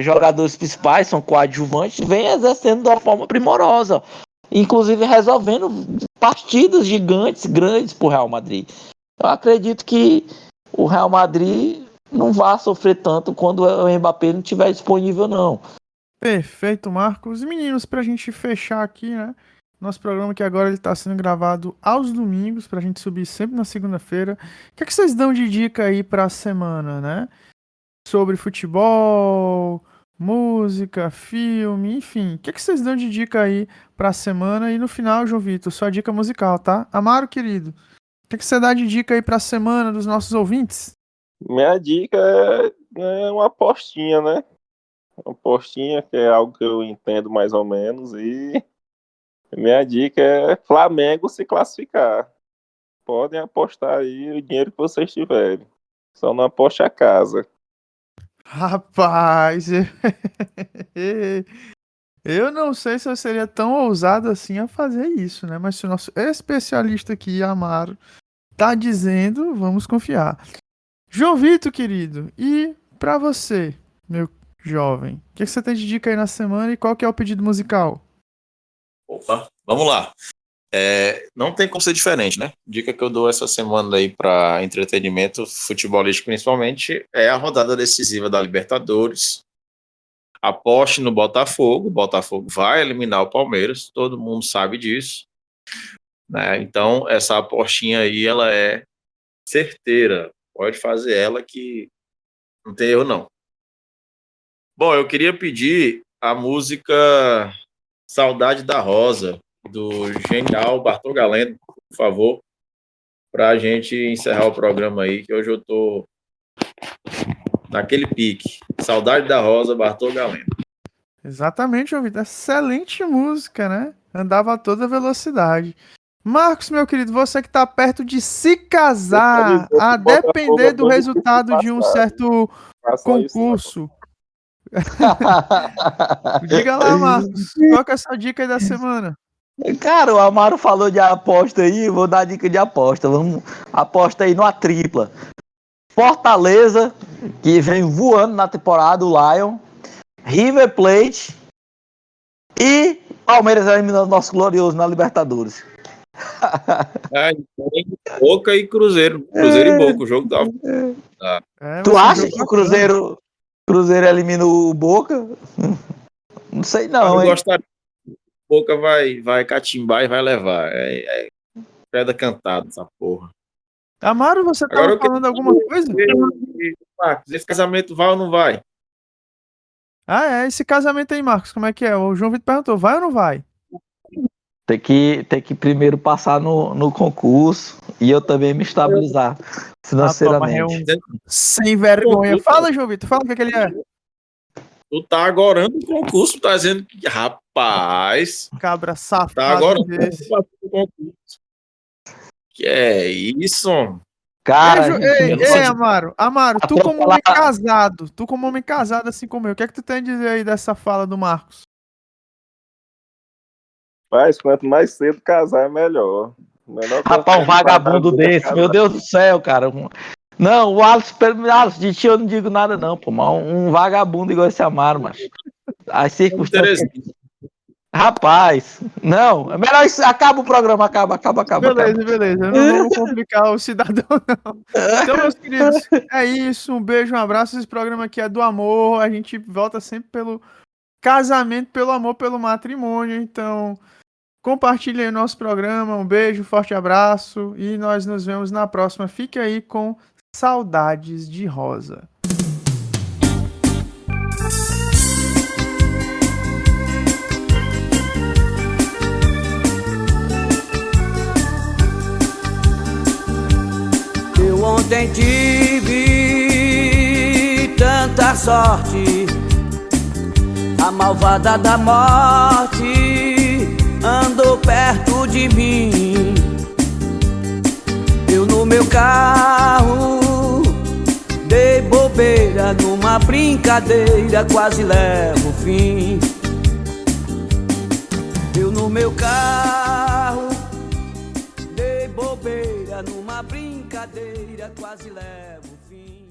jogadores principais, são coadjuvantes, vem exercendo de uma forma primorosa, inclusive resolvendo partidas gigantes, grandes para o Real Madrid. Eu acredito que o Real Madrid não vai sofrer tanto quando o Mbappé não estiver disponível, não. Perfeito, Marcos. E meninos, pra gente fechar aqui, né? Nosso programa que agora ele tá sendo gravado aos domingos, pra gente subir sempre na segunda-feira. O que é que vocês dão de dica aí pra semana, né? Sobre futebol, música, filme, enfim. O que é que vocês dão de dica aí pra semana? E no final, João Vitor, sua dica musical, tá? Amaro, querido, o que é que você dá de dica aí pra semana dos nossos ouvintes? Minha dica é uma apostinha, né? Uma apostinha, que é algo que eu entendo mais ou menos, e minha dica é Flamengo se classificar. Podem apostar aí o dinheiro que vocês tiverem. Só não aposte a casa. Rapaz, eu não sei se eu seria tão ousado assim a fazer isso, né? Mas se o nosso especialista aqui, Amaro, tá dizendo, vamos confiar. João Vitor, querido, e pra você, meu jovem, o que você tem de dica aí na semana e qual que é o pedido musical? Opa, vamos lá. Não tem como ser diferente, né? Dica que eu dou essa semana aí para entretenimento futebolístico, principalmente, é a rodada decisiva da Libertadores. Aposte no Botafogo. O Botafogo vai eliminar o Palmeiras, todo mundo sabe disso, né? Então, essa apostinha aí, ela é certeira. Pode fazer ela que não tem erro, não. Bom, eu queria pedir a música Saudade da Rosa, do genial Bartol Galeno, por favor, para a gente encerrar o programa aí, que hoje eu tô naquele pique. Saudade da Rosa, Bartol Galeno. Exatamente, João Vitor. Excelente música, né? Andava a toda velocidade. Marcos, meu querido, você que tá perto de se casar, a depender do resultado de um certo concurso. Diga lá, Marcos, qual que é a sua dica aí da semana? Cara, o Amaro falou de aposta aí, vou dar dica de aposta. Vamos, aposta aí numa tripla. Fortaleza, que vem voando na temporada, o Lion. River Plate e Palmeiras eliminando o nosso glorioso na Libertadores. Tem Boca e Cruzeiro. Cruzeiro e Boca, o jogo tá. Tu acha que o Cruzeiro elimina o Boca? Não sei não, hein? Gostaria. Boca vai catimbar e vai levar. É pedra cantada essa porra. Amaro, você tava falando alguma coisa? Marcos, esse casamento vai ou não vai? Ah, esse casamento aí, Marcos, como é que é? O João Vitor perguntou, vai ou não vai? Tem que primeiro passar no concurso e eu também me estabilizar financeiramente. Sem vergonha. Fala, João Vitor, fala o que ele é. Tu tá agora no concurso, tá dizendo que, rapaz... Cabra safado tá agora desse. no concurso. Que é isso? Cara, ei, Amaro, tu como homem casado assim como eu, o que é que tu tem a dizer aí dessa fala do Marcos? Mas quanto mais cedo casar, é melhor. Rapaz, um vagabundo desse, meu Deus do céu, cara. Não, o Alisson, de ti eu não digo nada não, pô, mas um vagabundo igual esse Amaro, mas as circunstâncias... Rapaz, não, é melhor isso, acaba o programa, acaba. Beleza, não vamos complicar o cidadão, não. Então, meus queridos, é isso, um beijo, um abraço, esse programa aqui é do amor, a gente volta sempre pelo casamento, pelo amor, pelo matrimônio, então compartilhe aí o nosso programa, um beijo, forte abraço, e nós nos vemos na próxima, fique aí com Saudades de Rosa. Eu ontem tive tanta sorte, a malvada da morte andou perto de mim. Eu no meu carro dei bobeira, numa brincadeira quase levo o fim. Eu no meu carro dei bobeira, numa brincadeira quase levo o fim.